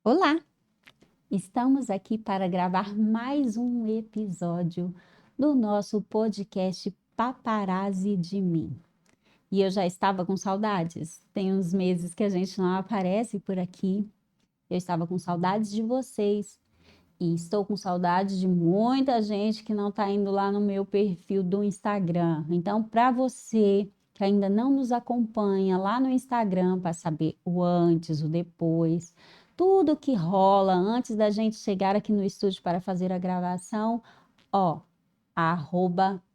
Olá! Estamos aqui para gravar mais um episódio do nosso podcast Paparazzi de Mim. E eu já estava com saudades. Tem uns meses que a gente não aparece por aqui. Eu estava com saudades de vocês e estou com saudade de muita gente que não está indo lá no meu perfil do Instagram. Então, para você que ainda não nos acompanha lá no Instagram para saber o antes, o depois, tudo que rola antes da gente chegar aqui no estúdio para fazer a gravação, ó,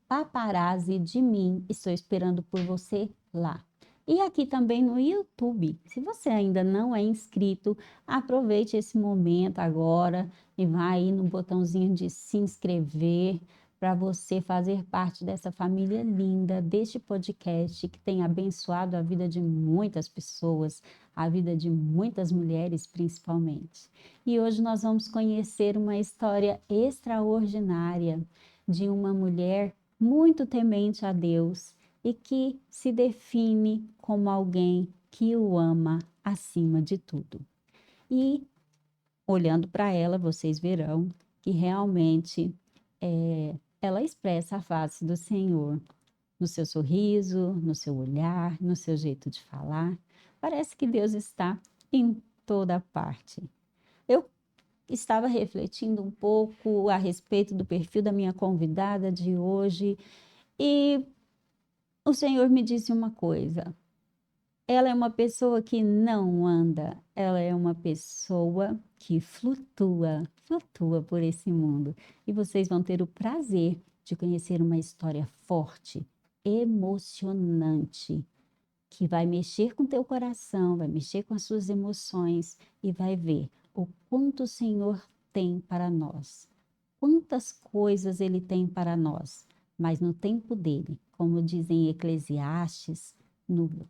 @paparazzi de mim. Estou esperando por você lá. E aqui também no YouTube. Se você ainda não é inscrito, aproveite esse momento agora e vai aí no botãozinho de se inscrever para você fazer parte dessa família linda, deste podcast que tem abençoado a vida de muitas pessoas, a vida de muitas mulheres principalmente. E hoje nós vamos conhecer uma história extraordinária de uma mulher muito temente a Deus e que se define como alguém que o ama acima de tudo. E olhando para ela, vocês verão que realmente ela expressa a face do Senhor no seu sorriso, no seu olhar, no seu jeito de falar. Parece que Deus está em toda parte. Eu estava refletindo um pouco a respeito do perfil da minha convidada de hoje e o Senhor me disse uma coisa. Ela é uma pessoa que não anda, ela é uma pessoa que flutua por esse mundo. E vocês vão ter o prazer de conhecer uma história forte, emocionante, que vai mexer com teu coração, vai mexer com as suas emoções e vai ver o quanto o Senhor tem para nós. Quantas coisas ele tem para nós, mas no tempo dele, como dizem em Eclesiastes,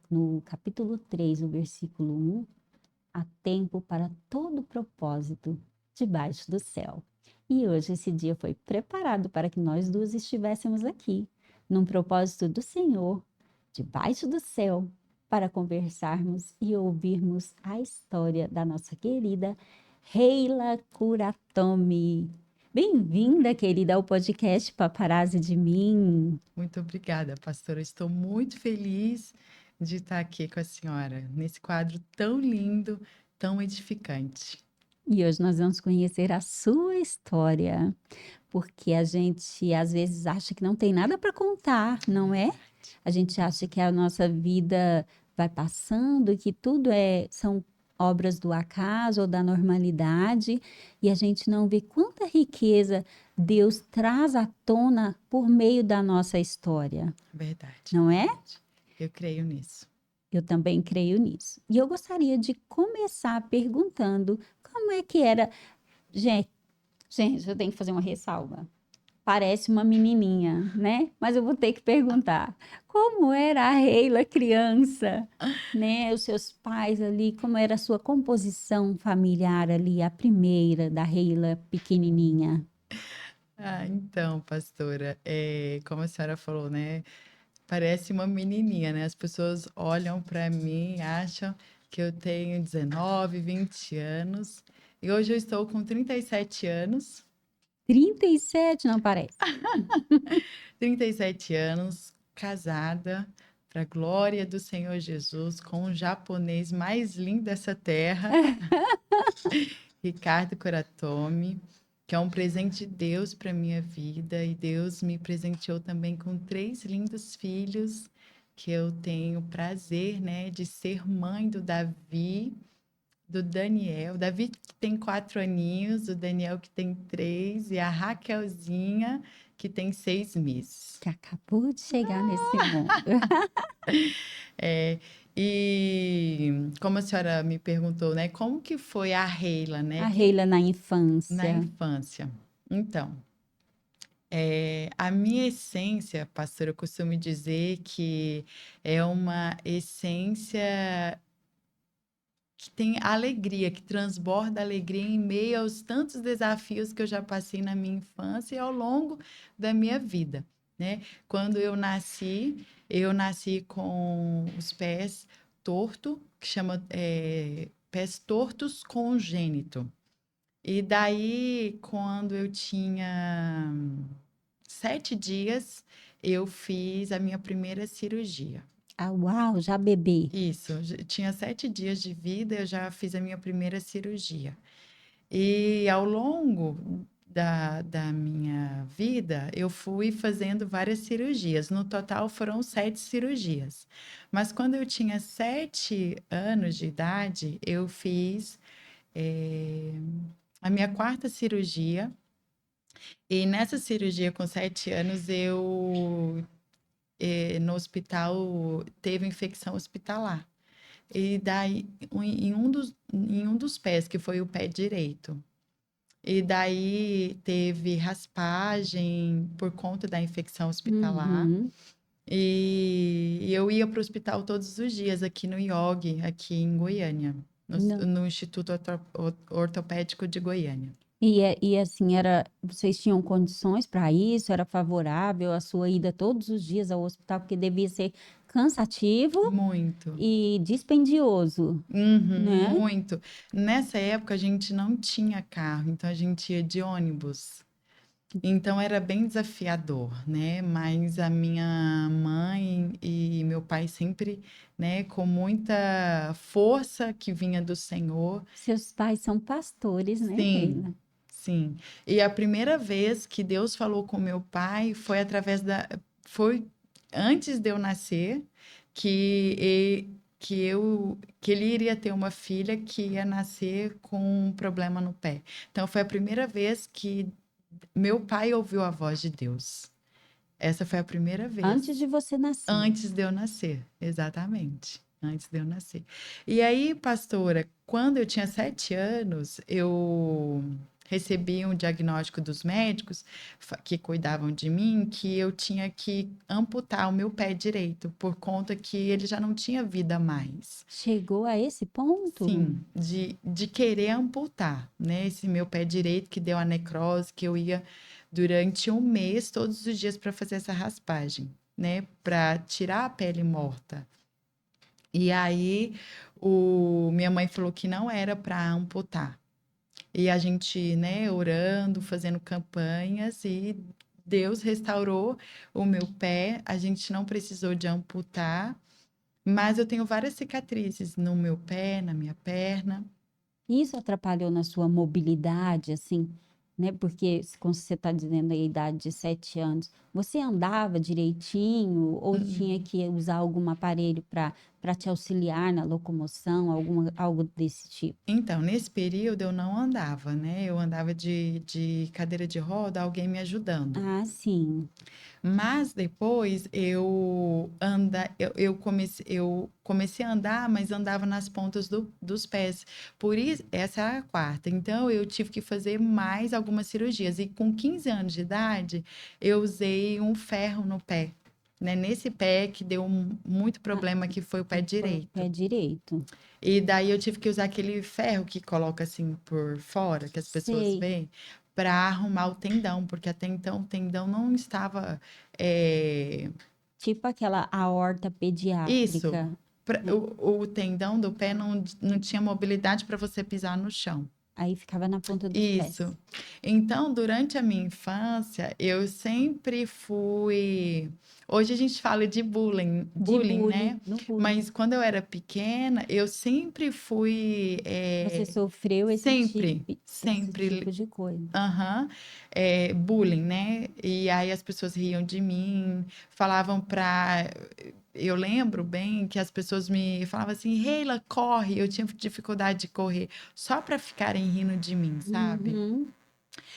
no capítulo 3, o versículo 1, há tempo para todo propósito debaixo do céu. E hoje esse dia foi preparado para que nós duas estivéssemos aqui, num propósito do Senhor, debaixo do céu, para conversarmos e ouvirmos a história da nossa querida Reila Kuratomi. Bem-vinda, querida, ao podcast Paparazzi de Mim. Muito obrigada, pastora. Estou muito feliz de estar aqui com a senhora, nesse quadro tão lindo, tão edificante. E hoje nós vamos conhecer a sua história, porque a gente às vezes acha que não tem nada para contar, não é? A gente acha que a nossa vida vai passando e que são obras do acaso ou da normalidade, e a gente não vê quanta riqueza Deus traz à tona por meio da nossa história, Verdade, não é? verdade. Eu creio nisso. Eu também creio nisso. E eu gostaria de começar perguntando como é que era. Gente, eu tenho que fazer uma ressalva. Parece uma menininha, né? Mas eu vou ter que perguntar. Como era a Reila criança, né? Os seus pais ali, como era a sua composição familiar ali, a primeira da Reila pequenininha? Então, pastora, como a senhora falou, né? Parece uma menininha, né? As pessoas olham para mim e acham que eu tenho 19, 20 anos. E hoje eu estou com 37 anos. 37, não parece. 37 anos, casada, para a glória do Senhor Jesus, com o japonês mais lindo dessa terra, Ricardo Kuratomi, que é um presente de Deus para minha vida, e Deus me presenteou também com 3 lindos filhos, que eu tenho o prazer, né, de ser mãe do Davi, do Daniel. O Davi que tem 4 aninhos, o Daniel que tem 3, e a Raquelzinha que tem 6 meses. Que acabou de chegar nesse mundo. É, e como a senhora me perguntou, né, como que foi a Reila, né, A Reila na na infância. infância? Então, a minha essência, pastor, eu costumo dizer que é uma essência que tem alegria, que transborda alegria em meio aos tantos desafios que eu já passei na minha infância e ao longo da minha vida, né? Quando eu nasci com os pés torto, que chama pés tortos congênito. E daí, quando eu tinha 7 dias, eu fiz a minha primeira cirurgia. Ah, uau, já bebê. Isso, tinha 7 dias de vida, eu já fiz a minha primeira cirurgia. E ao longo da minha vida, eu fui fazendo várias cirurgias. No total foram 7 cirurgias. Mas quando eu tinha 7 anos de idade, eu fiz eh, a minha quarta cirurgia. E nessa cirurgia, com 7 anos, no hospital, teve infecção hospitalar. E daí, em um dos pés, que foi o pé direito. E daí teve raspagem por conta da infecção hospitalar. Uhum. E eu ia para o hospital todos os dias aqui no IOG, aqui em Goiânia, Não. no Instituto Ortopédico de Goiânia. E assim, vocês tinham condições para isso? Era favorável a sua ida todos os dias ao hospital, porque devia ser cansativo Muito. e dispendioso, Uhum, né? muito. Nessa época a gente não tinha carro, então a gente ia de ônibus. Então era bem desafiador, né? Mas a minha mãe e meu pai sempre, né, com muita força que vinha do Senhor. Seus pais são pastores, né, Sim, Leila? sim. E a primeira vez que Deus falou com meu pai foi foi antes de eu nascer, que ele iria ter uma filha que ia nascer com um problema no pé. Então foi a primeira vez que meu pai ouviu a voz de Deus. Essa foi a primeira Antes vez. de você nascer. Antes de eu nascer, exatamente. Antes de eu nascer. E aí, pastora, quando eu tinha 7 anos, eu recebi um diagnóstico dos médicos que cuidavam de mim, que eu tinha que amputar o meu pé direito, por conta que ele já não tinha vida mais. Chegou a esse ponto? Sim, de querer amputar, né? Esse meu pé direito que deu a necrose, que eu ia durante um mês, todos os dias, para fazer essa raspagem, né? Para tirar a pele morta. E aí, minha mãe falou que não era para amputar. E a gente, né, orando, fazendo campanhas, e Deus restaurou o meu pé. A gente não precisou de amputar, mas eu tenho várias cicatrizes no meu pé, na minha perna. Isso atrapalhou na sua mobilidade, assim, né? Porque, como você está dizendo aí, a idade de 7 anos, você andava direitinho ou tinha Hum. que usar algum aparelho para te auxiliar na locomoção, algo desse tipo? Então, nesse período eu não andava, né? Eu andava de cadeira de roda, alguém me ajudando. Ah, sim. Mas depois eu comecei a andar, mas andava nas pontas dos pés. Por isso, essa é a quarta. Então, eu tive que fazer mais algumas cirurgias. E com 15 anos de idade, eu usei um ferro no pé, né? Nesse pé que deu muito Ah, problema, que foi o pé foi o direito. pé direito. E daí eu tive que usar aquele ferro que coloca assim por fora, que as pessoas Sei. veem, para arrumar o tendão, porque até então o tendão não estava. é, Tipo aquela aorta Isso, pediátrica, né? o tendão do pé não tinha mobilidade para você pisar no chão. Aí ficava na ponta dos pés. Isso. Então, durante a minha infância, eu sempre fui. Hoje a gente fala de De bullying, bullying, né? no bullying. Mas quando eu era pequena, eu sempre fui. Você sofreu Sempre, esse sempre. tipo de coisa. Aham, bullying, né? E aí as pessoas riam de mim, falavam pra. Eu lembro bem que as pessoas me falavam assim, Reila, corre. Eu tinha dificuldade de correr, só para ficarem rindo de mim, sabe? Uhum.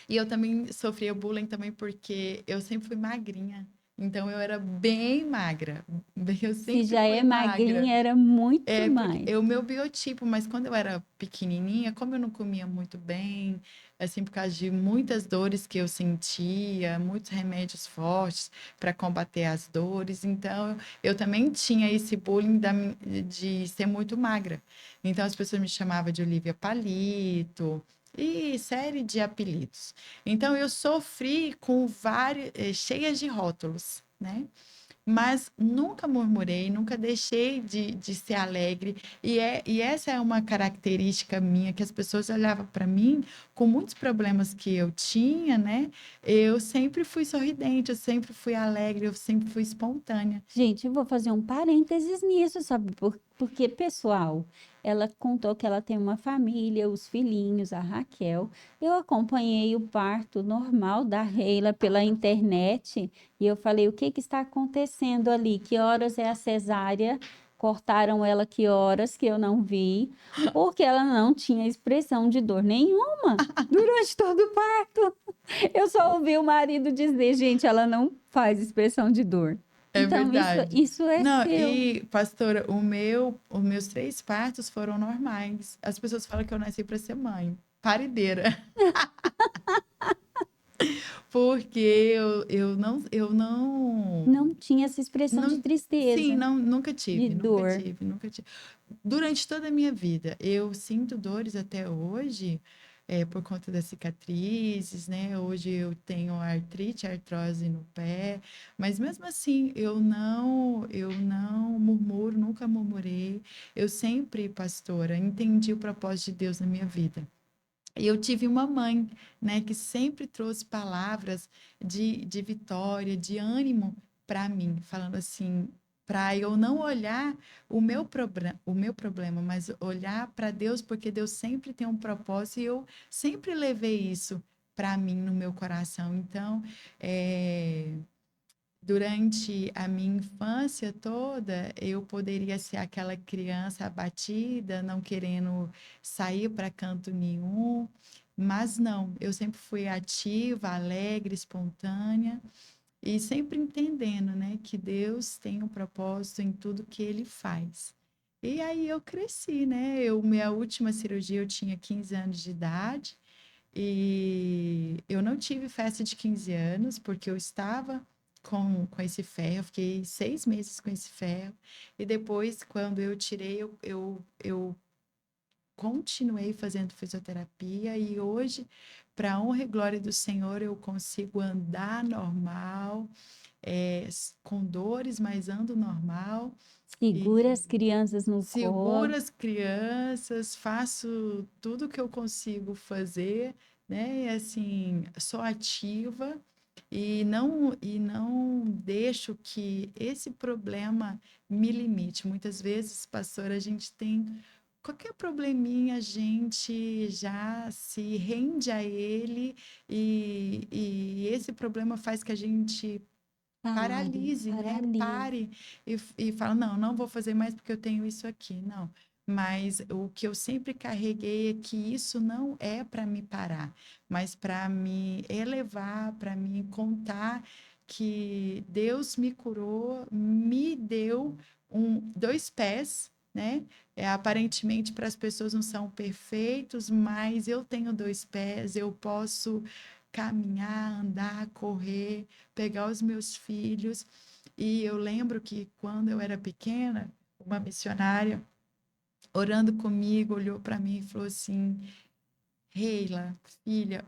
E eu também sofria bullying também porque eu sempre fui magrinha. Então eu era bem magra. Eu Se sempre já fui é magra. magrinha, era muito É, porque mais. é o meu biotipo, mas quando eu era pequenininha, como eu não comia muito bem, assim, por causa de muitas dores que eu sentia, muitos remédios fortes para combater as dores, então eu também tinha esse bullying de ser muito magra. Então as pessoas me chamavam de Olivia Palito e série de apelidos. Então eu sofri com vários, cheias de rótulos, né? mas nunca murmurei, nunca deixei de ser alegre. E essa é uma característica minha, que as pessoas olhavam para mim com muitos problemas que eu tinha, né? Eu sempre fui sorridente, eu sempre fui alegre, eu sempre fui espontânea. Gente, eu vou fazer um parênteses nisso, sabe? Porque, pessoal, ela contou que ela tem uma família, os filhinhos, a Raquel. Eu acompanhei o parto normal da Reila pela internet e eu falei: o que que está acontecendo ali? Que horas é a cesárea? Cortaram ela que horas que eu não vi, porque ela não tinha expressão de dor nenhuma durante todo o parto. Eu só ouvi o marido dizer: gente, ela não faz expressão de dor. É Então, isso, verdade. isso é Não, seu. e pastora, os meus 3 partos foram normais. As pessoas falam que eu nasci para ser mãe. Parideira. Porque Não tinha essa expressão de não, sim, tristeza, não, de dor. nunca tive. Durante toda a minha vida, eu sinto dores até hoje, por conta das cicatrizes, né? Hoje eu tenho artrite, artrose no pé, mas mesmo assim eu não murmuro, nunca murmurei. Eu sempre, pastora, entendi o propósito de Deus na minha vida. E eu tive uma mãe, né, que sempre trouxe palavras de vitória, de ânimo para mim, falando assim, para eu não olhar o meu problema, mas olhar para Deus, porque Deus sempre tem um propósito e eu sempre levei isso para mim no meu coração. Então, é, durante a minha infância toda, eu poderia ser aquela criança abatida, não querendo sair para canto nenhum, mas não, eu sempre fui ativa, alegre, espontânea e sempre entendendo, né, que Deus tem um propósito em tudo que ele faz. E aí eu cresci, né? Minha última cirurgia eu tinha 15 anos de idade e eu não tive festa de 15 anos, porque eu estava com esse ferro, eu fiquei 6 meses com esse ferro. E depois, quando eu tirei, eu continuei fazendo fisioterapia. E hoje, para a honra e glória do Senhor, eu consigo andar normal, com dores, mas ando normal. Segura E as crianças no seguro colo. as crianças, faço tudo que eu consigo fazer, né? E assim, sou ativa e não deixo que esse problema me limite. Muitas vezes, pastora, a gente tem qualquer probleminha, a gente já se rende a ele e esse problema faz que a gente Pare, paralise, né? paralise. Pare e fala, não, não vou fazer mais porque eu tenho isso aqui. Não. Mas o que eu sempre carreguei é que isso não é para me parar, mas para me elevar, para me contar que Deus me curou, me deu 2 pés, né? Aparentemente para as pessoas não são perfeitos, mas eu tenho 2 pés, eu posso caminhar, andar, correr, pegar os meus filhos. E eu lembro que quando eu era pequena, uma missionária orando comigo olhou para mim e falou assim: Reila, filha,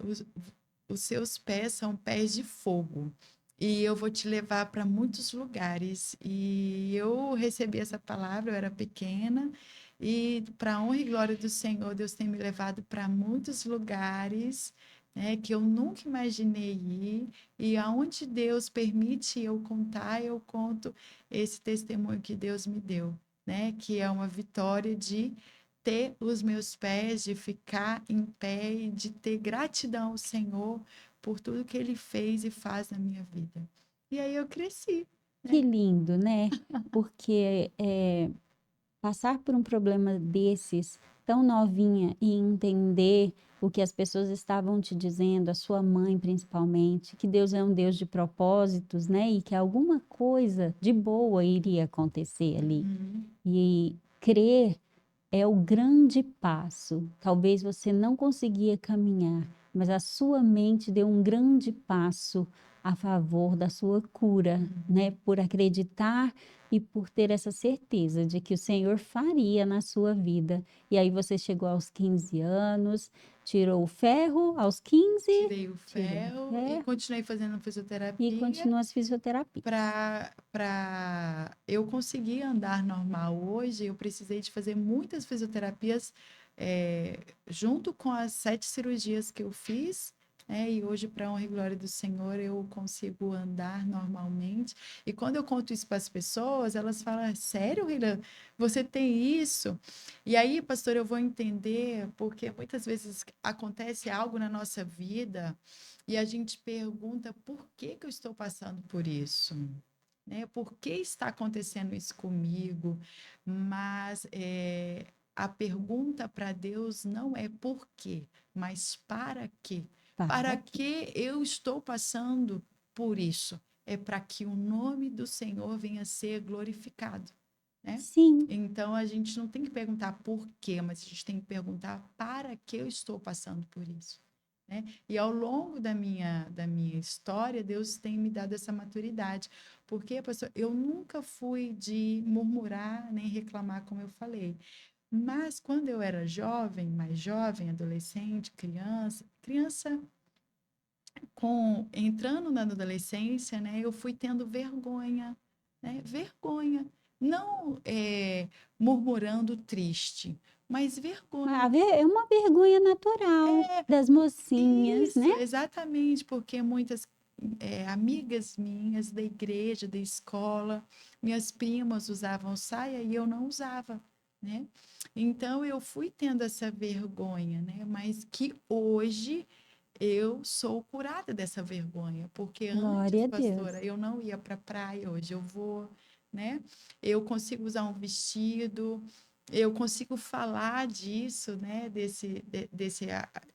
os seus pés são pés de fogo. E eu vou te levar para muitos lugares. E eu recebi essa palavra, eu era pequena, e para a honra e glória do Senhor, Deus tem me levado para muitos lugares, né, que eu nunca imaginei ir. E aonde Deus permite eu contar, eu conto esse testemunho que Deus me deu, né, que é uma vitória de ter os meus pés, de ficar em pé e de ter gratidão ao Senhor por tudo que Ele fez e faz na minha vida. E aí eu cresci, Que né? lindo, né? Porque passar por um problema desses, tão novinha, e entender o que as pessoas estavam te dizendo, a sua mãe principalmente, que Deus é um Deus de propósitos, né? E que alguma coisa de boa iria acontecer ali. Uhum. E crer é o grande passo. Talvez você não conseguia caminhar, mas a sua mente deu um grande passo a favor da sua cura, né? Por acreditar e por ter essa certeza de que o Senhor faria na sua vida. E aí você chegou aos 15 anos, tirou o ferro aos 15, Tirei o tirou o ferro e ferro continuei fazendo e fisioterapia continua as fisioterapias. para eu conseguir andar normal hoje. Eu precisei de fazer muitas fisioterapias junto com as 7 cirurgias que eu fiz. E hoje, para a honra e glória do Senhor, eu consigo andar normalmente. E quando eu conto isso para as pessoas, elas falam: sério, Rila, você tem isso? E aí, pastor, eu vou entender, porque muitas vezes acontece algo na nossa vida e a gente pergunta por que que eu estou passando por isso, né? Por que está acontecendo isso comigo? Mas a pergunta para Deus não é por quê, mas para quê? Para Para quê? que eu estou passando por isso? É para que o nome do Senhor venha a ser glorificado, né? Sim, Então a gente não tem que perguntar por quê, mas a gente tem que perguntar para que eu estou passando por isso, né? E ao longo da minha história, Deus tem me dado essa maturidade. Porque, pastor, eu nunca fui de murmurar nem reclamar, como eu falei. Mas quando eu era jovem, mais jovem, adolescente, criança entrando na adolescência, né, eu fui tendo vergonha, né? Vergonha. Não murmurando triste, mas vergonha. é uma vergonha natural das mocinhas, né? Isso, exatamente, porque muitas amigas minhas da igreja, da escola, minhas primas usavam saia e eu não usava, né? Então eu fui tendo essa vergonha, né? Mas que hoje eu sou curada dessa vergonha, porque antes, Glória a pastora, Deus. eu não ia para a praia, hoje eu vou, né? Eu consigo usar um vestido, eu consigo falar disso, né?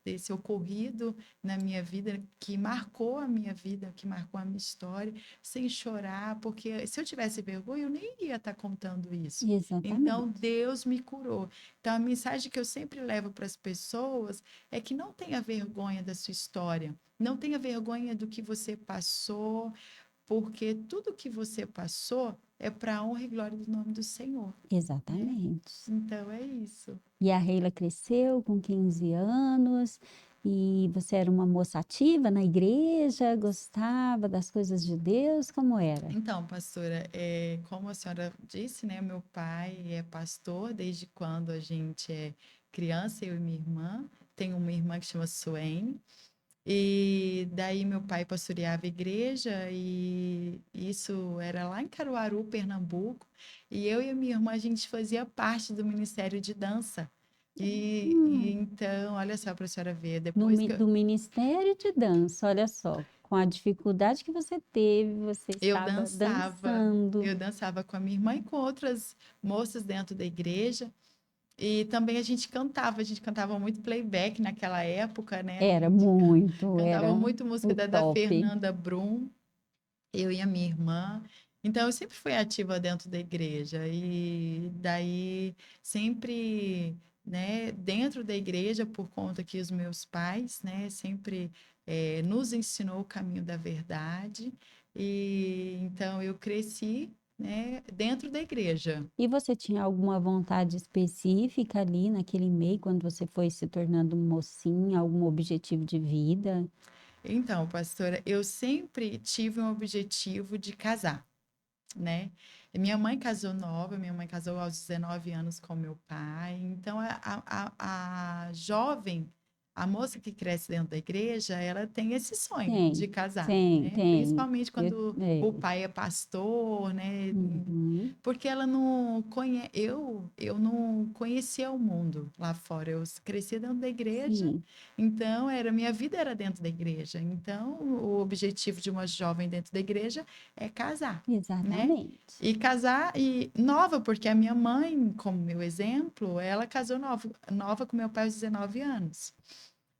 Desse ocorrido na minha vida, que marcou a minha vida, que marcou a minha história, sem chorar, porque se eu tivesse vergonha, eu nem ia estar contando isso. Então, Exatamente. Deus me curou. Então, a mensagem que eu sempre levo para as pessoas é que não tenha vergonha da sua história, não tenha vergonha do que você passou, porque tudo que você passou é para a honra e glória do nome do Senhor, né? Exatamente. Então é isso. E a Reila cresceu com 15 anos e você era uma moça ativa na igreja, gostava das coisas de Deus, como era? Então, pastora, como a senhora disse, né? Meu pai é pastor desde quando a gente é criança, eu e minha irmã. Tenho uma irmã que chama Suene. E daí meu pai pastoreava a igreja e isso era lá em Caruaru, Pernambuco. E eu e a minha irmã, a gente fazia parte do Ministério de Dança. E Hum, então, olha só para a senhora ver, do Ministério de Dança, olha só, com a dificuldade que você teve, você eu estava dançava, dançando. eu dançava com a minha irmã e com outras moças dentro da igreja. E também a gente cantava muito playback naquela época, né? A Era gente muito, cantava era muito música o da top. Fernanda Brum, eu e a minha irmã. Então, eu sempre fui ativa dentro da igreja. E daí, sempre, né, dentro da igreja, por conta que os meus pais, né, sempre nos ensinou o caminho da verdade. E então, eu cresci, né, dentro da igreja. E você tinha alguma vontade específica ali naquele meio, quando você foi se tornando mocinha, algum objetivo de vida? Então, pastora, eu sempre tive um objetivo de casar, né? Minha mãe casou aos 19 anos com meu pai. Então, a jovem, a moça que cresce dentro da igreja, ela tem esse sonho de Tem, casar, tem, né? tem. Principalmente quando o pai é pastor, né? Uhum, Porque ela não conhece, eu não conhecia o mundo lá fora. Eu cresci dentro da igreja, sim, então minha vida era dentro da igreja. Então, o objetivo de uma jovem dentro da igreja é casar, né? exatamente. E casar e nova, porque a minha mãe, como meu exemplo, ela casou nova com meu pai aos 19 anos.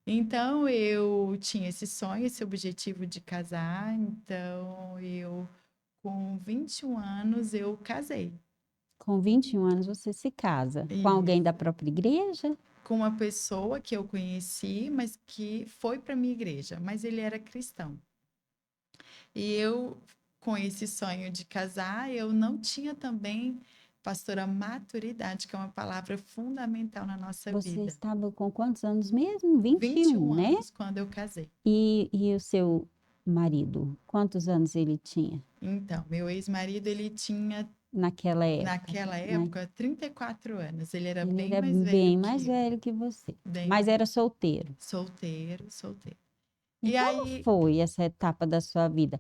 Então eu tinha esse sonho, esse objetivo de casar, então eu com 21 anos eu casei. Com 21 anos você se casa com alguém da Isso. própria igreja? Com uma pessoa que eu conheci, mas que foi para minha igreja, mas ele era cristão. E eu, com esse sonho de casar, eu não tinha também, pastora, maturidade, que é uma palavra fundamental na nossa Você vida. estava com quantos anos mesmo? 21 21, né? anos quando eu casei. E o seu marido, quantos anos ele tinha Então, meu ex-marido, ele tinha, naquela época, naquela né? época, 34 anos. Ele era Ele bem era mais velho bem mais que eu. velho que você, Bem mas mais era solteiro. solteiro, solteiro. E E como aí, foi essa etapa da sua vida?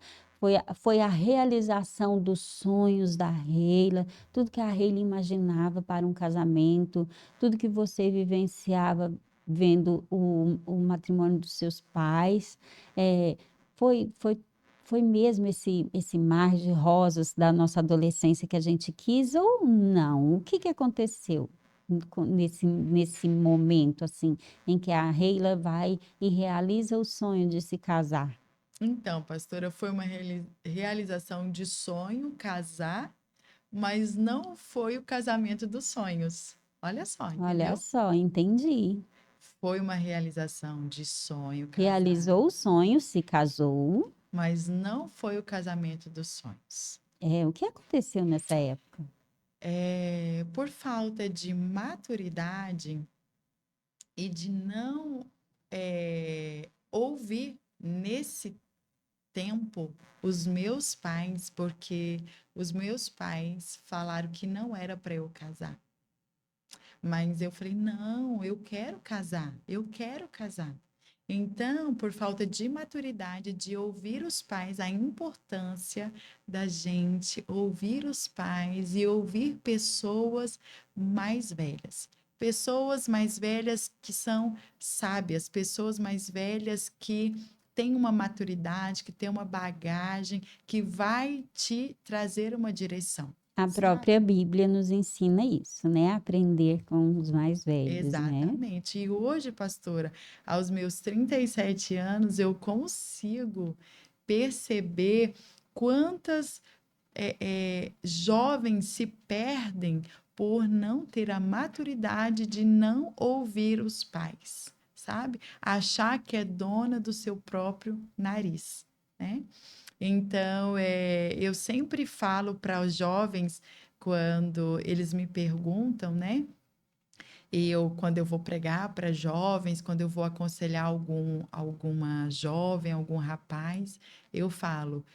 Foi a realização dos sonhos da Reila, tudo que a Reila imaginava para um casamento, tudo que você vivenciava vendo o matrimônio dos seus pais. É, foi, foi, foi mesmo esse mar de rosas da nossa adolescência que a gente quis ou não? O que que aconteceu nesse momento, assim? Em que a Reila vai e realiza o sonho de se casar. então, pastora, foi uma realização de sonho, casar, mas não foi o casamento dos sonhos. Olha só, Olha entendeu? só, entendi. Foi uma realização de sonho, casar, Realizou o sonho, se casou. mas não foi o casamento dos sonhos. O que aconteceu nessa época? Por falta de maturidade e de não ouvir nesse tempo os meus pais, porque os meus pais falaram que não era para eu casar. Mas eu falei, não, eu quero casar, eu quero casar. Então, por falta de maturidade, de ouvir os pais, a importância da gente ouvir os pais e ouvir pessoas mais velhas. Pessoas mais velhas que são sábias, pessoas mais velhas que têm uma maturidade, que têm uma bagagem, que vai te trazer uma direção. A própria Sabe? Bíblia nos ensina isso, né? Aprender com os mais velhos, né? Exatamente. E hoje, pastora, aos meus 37 anos, eu consigo perceber quantas jovens se perdem por não ter a maturidade de não ouvir os pais, sabe? Achar que é dona do seu próprio nariz, né? Então, eu sempre falo para os jovens, quando eles me perguntam, né? Quando eu vou pregar para jovens, quando eu vou aconselhar alguma jovem, algum rapaz, eu falo: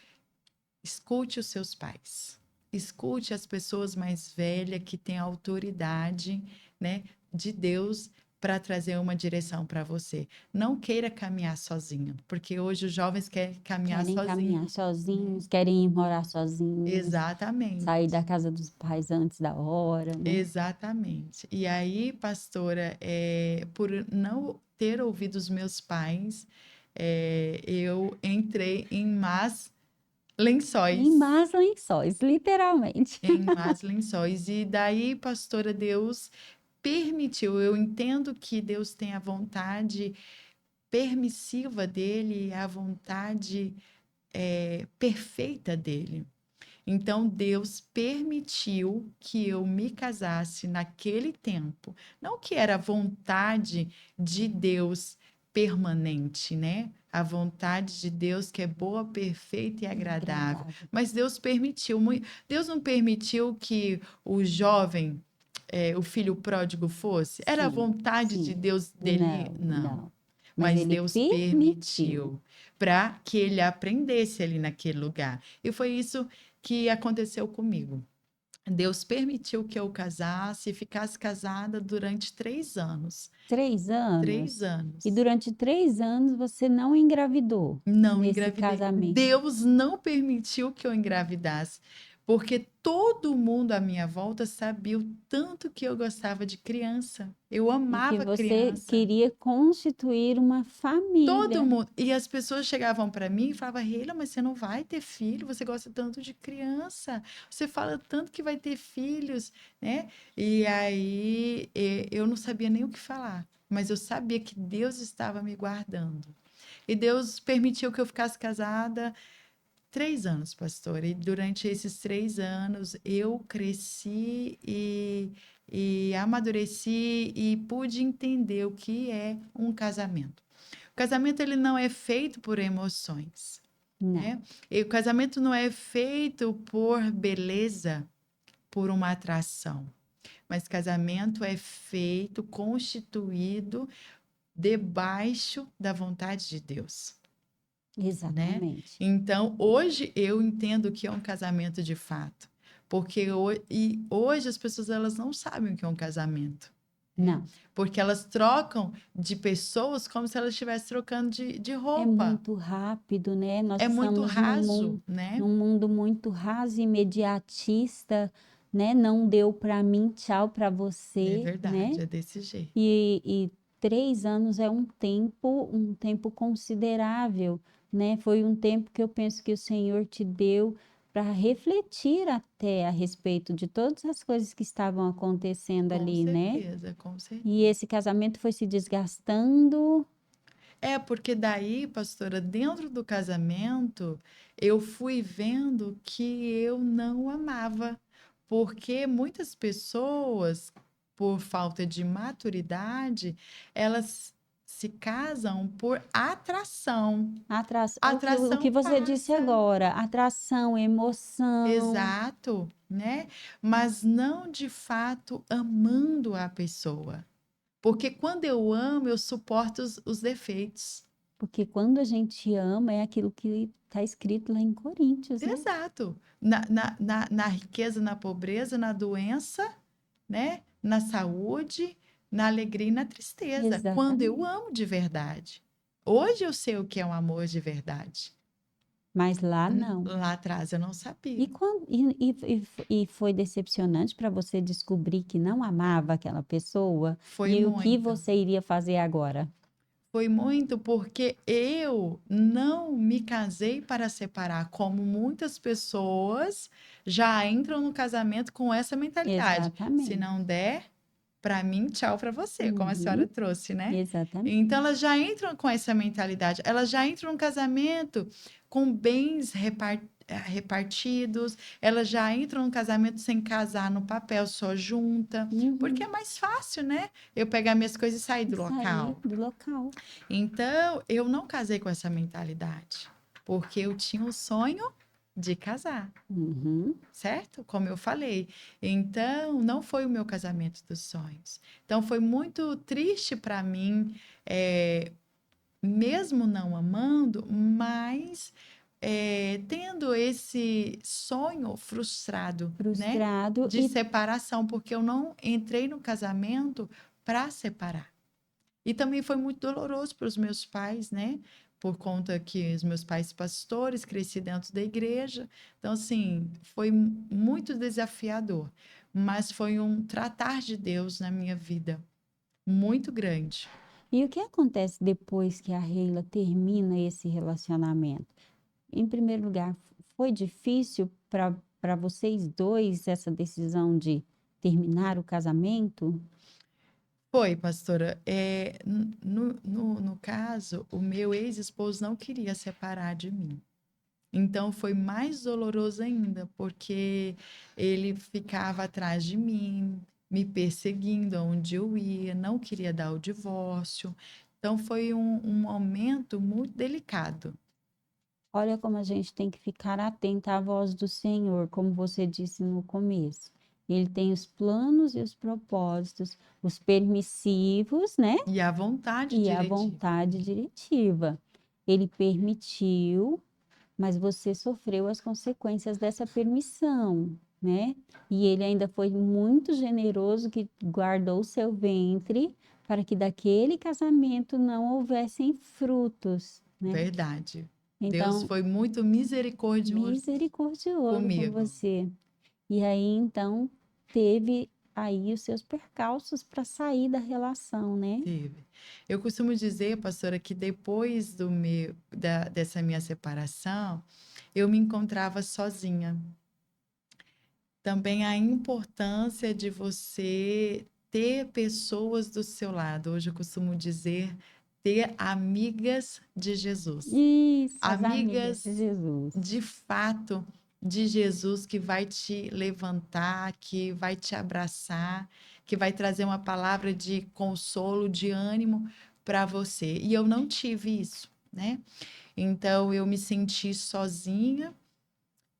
escute os seus pais, escute as pessoas mais velhas que têm autoridade, né, de Deus para trazer uma direção para você. Não queira caminhar sozinho, porque hoje os jovens querem caminhar Querem sozinho, caminhar né? sozinhos, querem ir morar sozinhos, sair Exatamente. da casa dos pais antes da hora, né? Exatamente. E aí, pastora, por não ter ouvido os meus pais, eu entrei em más Em lençóis. más lençóis, literalmente. Em más lençóis. E daí, pastora, Deus permitiu. Eu entendo que Deus tem a vontade permissiva dele, a vontade perfeita dele. Então, Deus permitiu que eu me casasse naquele tempo. Não que era a vontade de Deus permanente, né? A vontade de Deus que é boa, perfeita e agradável. Agradável. Mas Deus permitiu. Deus não permitiu que o jovem, o filho pródigo fosse? Era a Sim, vontade de sim. Deus dele? Não, Não. não. Mas Mas ele Deus permitiu. permitiu para que ele aprendesse ali naquele lugar. E foi isso que aconteceu comigo. Deus permitiu que eu casasse e ficasse casada durante 3 anos. 3 anos. 3 anos. E durante 3 anos você não engravidou Não nesse engravidei. casamento. Deus não permitiu que eu engravidasse, porque todo mundo à minha volta sabia o tanto que eu gostava de criança. Eu E que amava você criança. queria constituir uma Todo família. mundo. E as pessoas chegavam para mim e falavam: Reila, mas você não vai ter filho, você gosta tanto de criança, você fala tanto que vai ter filhos, né? E aí eu não sabia nem o que falar, mas eu sabia que Deus estava me guardando. E Deus permitiu que eu ficasse casada 3 anos, pastora. E durante esses 3 anos eu cresci e amadureci e pude entender o que é um casamento. O casamento ele não é feito por emoções. Não, né? E o casamento não é feito por beleza, por uma atração, mas casamento é feito, constituído debaixo da vontade de Deus, né? exatamente. Então, hoje eu entendo o que é um casamento de fato, porque hoje as pessoas elas não sabem o que é um casamento, né? Não, Porque elas trocam de pessoas como se elas estivessem trocando de é roupa. muito rápido, né? Nós É muito estamos raso, né? num mundo muito raso e imediatista, né? Não deu para mim, tchau para É você, verdade, né? é desse jeito. E 3 anos é um tempo considerável, né? Foi um tempo que eu penso que o Senhor te deu para refletir até a respeito de todas as coisas que estavam acontecendo Com ali, né? certeza, com E certeza. esse casamento foi se desgastando. É, porque daí, pastora, dentro do casamento, eu fui vendo que eu não amava. Porque muitas pessoas, por falta de maturidade, elas se casam por atração. O que Atração você disse passa. agora, atração, emoção. Exato, né? Mas não de fato amando a pessoa. Porque quando eu amo, eu suporto os defeitos. Porque quando a gente ama, é aquilo que está escrito lá em Coríntios, né? Exato. Na riqueza, na pobreza, na doença, né? Na saúde, na alegria e na tristeza. Quando eu Exatamente. amo de verdade. Hoje eu sei o que é um amor de verdade. Mas lá não. Lá atrás eu não sabia. E foi decepcionante para você descobrir que não amava aquela pessoa? Foi E o que muito. você iria fazer agora? Foi muito porque eu não me casei para separar, como muitas pessoas já entram no casamento com essa mentalidade. Se Exatamente. não der, para mim, tchau para você, como a senhora Uhum, trouxe, né? exatamente. Então, elas já entram com essa mentalidade, elas já entram no casamento com bens repartidos, elas já entram no casamento sem casar no papel, só junta, porque é Uhum. mais fácil, né? Eu pegar minhas coisas e sair E do sair local. do local. Então, eu não casei com essa mentalidade, porque eu tinha o sonho de casar, Uhum. certo? Como eu falei. Então, não foi o meu casamento dos sonhos. Então, foi muito triste para mim, mesmo não amando, mas tendo esse sonho frustrado, né? Frustrado De separação, porque eu não entrei no casamento para separar. E também foi muito doloroso para os meus pais, né? Por conta que os meus pais pastores, cresci dentro da igreja. Então, assim, foi muito desafiador, mas foi um tratar de Deus na minha vida muito grande. E o que acontece depois que a Reila termina esse relacionamento? Em primeiro lugar, foi difícil para vocês dois essa decisão de terminar o casamento? Foi, pastora. No caso, o meu ex-esposo não queria separar de mim. Então foi mais doloroso ainda, porque ele ficava atrás de mim, me perseguindo aonde eu ia, não queria dar o divórcio. Então foi um momento muito delicado. Olha como a gente tem que ficar atenta à voz do Senhor, como você disse no começo. Ele tem os planos e os propósitos, os permissivos, né? E a vontade E a diretiva. vontade diretiva. Ele permitiu, mas você sofreu as consequências dessa permissão, né? E ele ainda foi muito generoso que guardou o seu ventre para que daquele casamento não houvessem frutos, né? Verdade. Deus Então, foi muito misericordioso misericordioso com comigo. você. E aí, então, teve aí os seus percalços para sair da relação, né? Teve. Eu costumo dizer, pastora, que depois dessa minha separação, eu me encontrava sozinha. Também a importância de você ter pessoas do seu lado. Hoje eu costumo dizer ter amigas de Jesus. Isso, as amigas de Amigas Jesus. de fato de Jesus que vai te levantar, que vai te abraçar, que vai trazer uma palavra de consolo, de ânimo para você. E eu não tive isso. né? Então, eu me senti sozinha,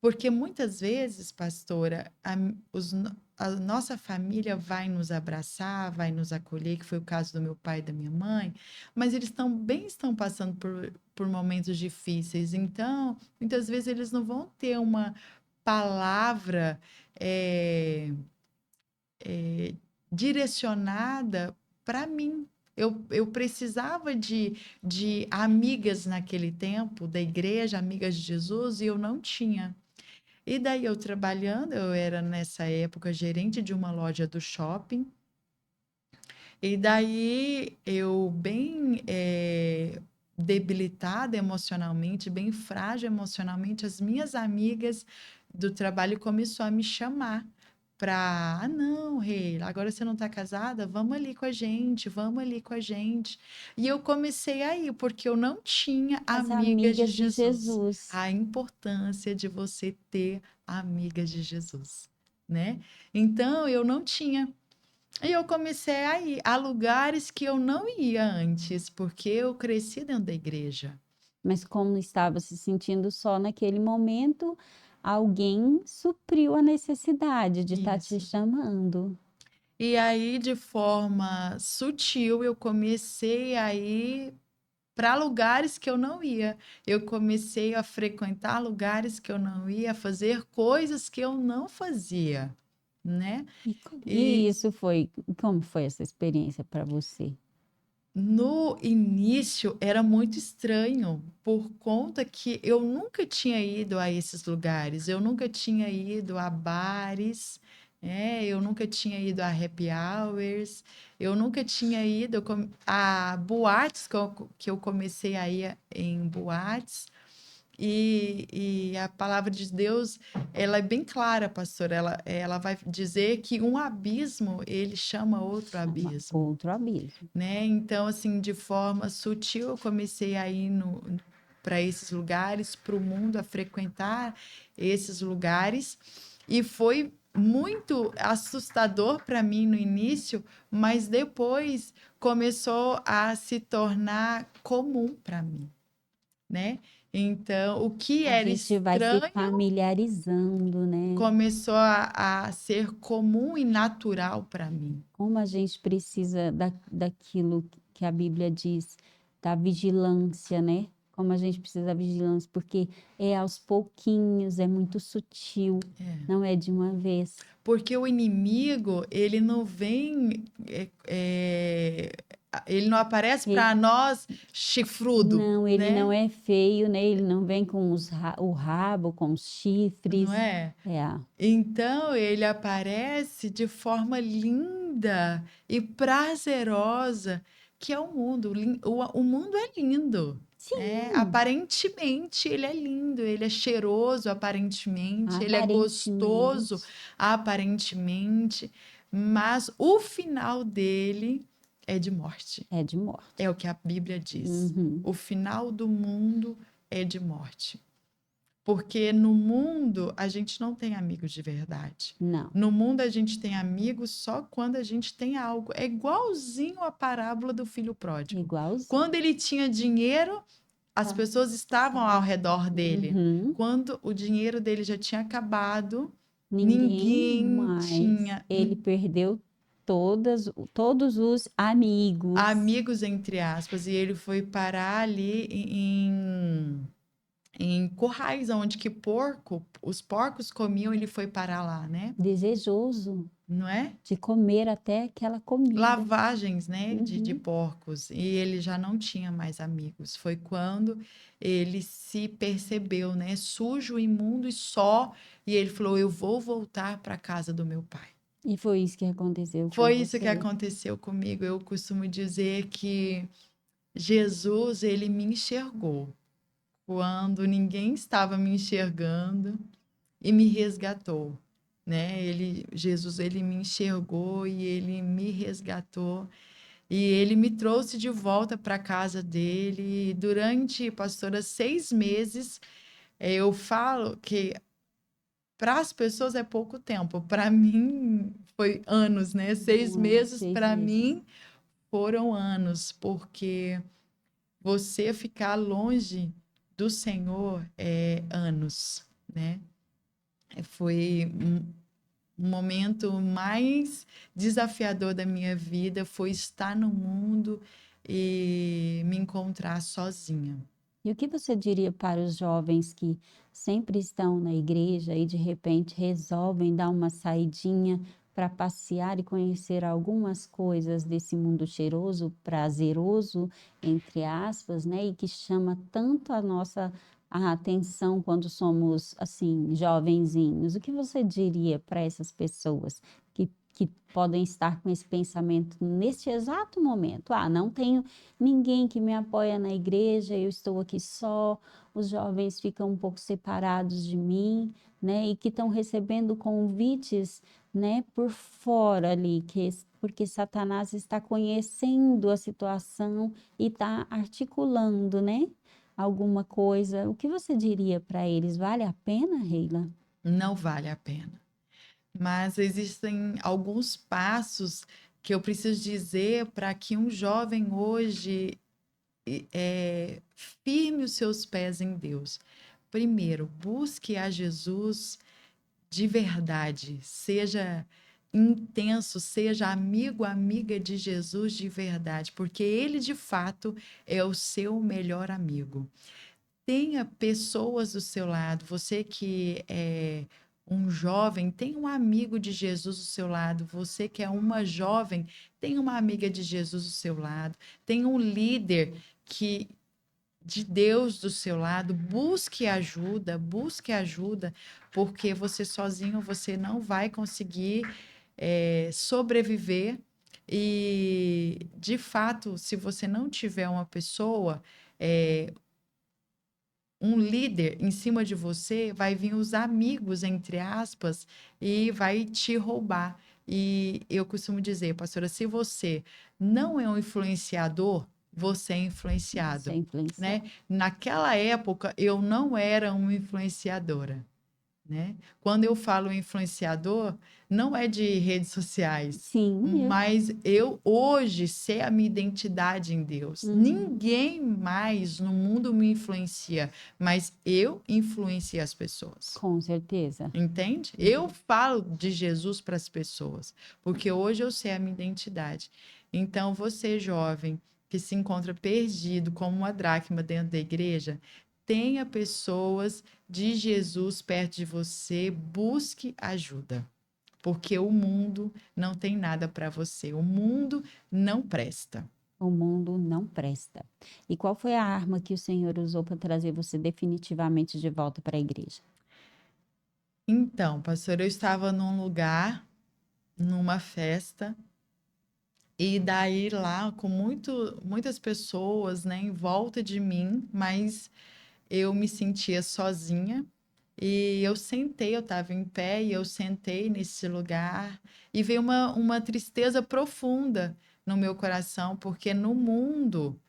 porque muitas vezes, pastora, a nossa família vai nos abraçar, vai nos acolher, que foi o caso do meu pai e da minha mãe, mas eles também estão passando por momentos difíceis. Então, muitas vezes eles não vão ter uma palavra eh, direcionada para mim. Eu precisava de amigas naquele tempo, da igreja, amigas de Jesus, e eu não tinha. E daí eu trabalhando, eu era nessa época gerente de uma loja do shopping, e daí eu bem debilitada emocionalmente, bem frágil emocionalmente, as minhas amigas do trabalho começou a me chamar para, ah, não, Rei, agora você não está casada? Vamos ali com a gente, vamos ali com a gente. E eu comecei a ir, porque eu não tinha As amigas de amigas de Jesus. Jesus. A importância de você ter amigas de Jesus, né? Então, eu não tinha. E eu comecei a ir a lugares que eu não ia antes, porque eu cresci dentro da igreja. Mas como estava se sentindo só naquele momento, alguém supriu a necessidade de estar te Isso. chamando. E aí, de forma sutil, eu comecei a ir para lugares que eu não ia. Eu comecei a frequentar lugares que eu não ia, a fazer coisas que eu não fazia, né? E E isso foi, como foi essa experiência para você? no início era muito estranho, por conta que eu nunca tinha ido a esses lugares, eu nunca tinha ido a bares, eu nunca tinha ido a happy hours, eu nunca tinha ido a boates que eu comecei a ir em boates. E a palavra de Deus, ela é bem clara, pastor. Ela vai dizer que um abismo, ele chama outro Chama abismo, outro abismo. né? Então, assim, de forma sutil, eu comecei a ir para esses lugares, para o mundo, a frequentar esses lugares, e foi muito assustador para mim no início, mas depois começou a se tornar comum para mim, né? Então, o que A era gente vai se estranho familiarizando, né? começou a ser comum e natural para mim. Como a gente precisa daquilo que a Bíblia diz, da vigilância, né? Como a gente precisa da vigilância, porque é aos pouquinhos, é muito sutil, não é de uma vez. Porque o inimigo, ele não vem, ele não aparece para Ele, nós chifrudo, não, ele não né? é feio, né? Ele não vem com o rabo, com os Não chifres. é? É, Então, ele aparece de forma linda e prazerosa, que é o mundo. O mundo é lindo, né? sim, Aparentemente, ele é lindo, ele é cheiroso, aparentemente, ele é gostoso, aparentemente aparentemente, mas o final dele é de morte. é de morte. É o que a Bíblia diz. Uhum. O final do mundo é de morte. Porque no mundo a gente não tem amigos de verdade. Não, No mundo a gente tem amigos só quando a gente tem algo. É igualzinho a parábola do filho pródigo. igualzinho. Quando ele tinha dinheiro, as Tá. pessoas estavam ao redor dele. Uhum. Quando o dinheiro dele já tinha acabado, Ninguém ninguém mais. tinha Ele perdeu todos os amigos. amigos, entre aspas, e ele foi parar ali em currais onde que os porcos comiam, ele foi parar lá, né? Desejoso Não é? de comer até aquela comida. Lavagens, né, de Uhum. porcos. E ele já não tinha mais amigos. Foi quando ele se percebeu, né, sujo, imundo e só. E ele falou: Eu vou voltar para a casa do meu pai. E foi isso que aconteceu com Foi isso que você. aconteceu comigo. Eu costumo dizer que Jesus, ele me enxergou quando ninguém estava me enxergando e me resgatou, né? Jesus, ele me enxergou e ele me resgatou e ele me trouxe de volta para a casa dele. E durante, pastora, 6 meses, eu falo que para as pessoas é pouco tempo, para mim foi anos, né? Seis Não, meses seis para meses. mim foram anos, porque você ficar longe do Senhor anos, né? Foi um momento mais desafiador da minha vida, foi estar no mundo e me encontrar sozinha. E o que você diria para os jovens que sempre estão na igreja e de repente resolvem dar uma saidinha para passear e conhecer algumas coisas desse mundo cheiroso, prazeroso, entre aspas, né? E que chama tanto a nossa a atenção quando somos assim jovenzinhos. O que você diria para essas pessoas que podem estar com esse pensamento neste exato momento? Ah, não tenho ninguém que me apoia na igreja, eu estou aqui só, os jovens ficam um pouco separados de mim, né? E que estão recebendo convites, né, por fora ali, porque Satanás está conhecendo a situação e está articulando, né, alguma coisa. O que você diria para eles? Vale a pena, Reila? Não vale a pena. Mas existem alguns passos que eu preciso dizer para que um jovem hoje firme os seus pés em Deus. Primeiro, busque a Jesus de verdade, seja intenso, seja amigo, amiga de Jesus de verdade, porque ele de fato é o seu melhor amigo. Tenha pessoas do seu lado, você que é um jovem, tem um amigo de Jesus do seu lado, você que é uma jovem, tem uma amiga de Jesus do seu lado, tem um líder que de Deus do seu lado, busque ajuda, porque você sozinho você não vai conseguir sobreviver. E, de fato, se você não tiver uma pessoa, um líder em cima de você, vai vir os amigos, entre aspas, e vai te roubar. E eu costumo dizer, pastora, se você não é um influenciador, você é Você é influenciado, né? influenciado. Naquela época, eu não era uma influenciadora, né? Quando eu falo influenciador, não é de redes sociais, Sim, mas eu hoje sei a minha identidade em Deus. uhum, Ninguém mais no mundo me influencia, mas eu influencio as pessoas. com certeza. Entende? Eu Uhum. falo de Jesus para as pessoas, porque hoje eu sei a minha identidade. Então, você, jovem, que se encontra perdido como uma dracma dentro da igreja, tenha pessoas de Jesus perto de você, busque ajuda, porque o mundo não tem nada para você, o mundo não presta. O mundo não presta. E qual foi a arma que o Senhor usou para trazer você definitivamente de volta para a igreja? Então, pastor, eu estava num lugar, numa festa, e daí lá com muitas pessoas, né, em volta de mim, mas eu me sentia sozinha. E eu sentei, eu estava em pé e eu sentei nesse lugar e veio uma tristeza profunda no meu coração, porque no mundo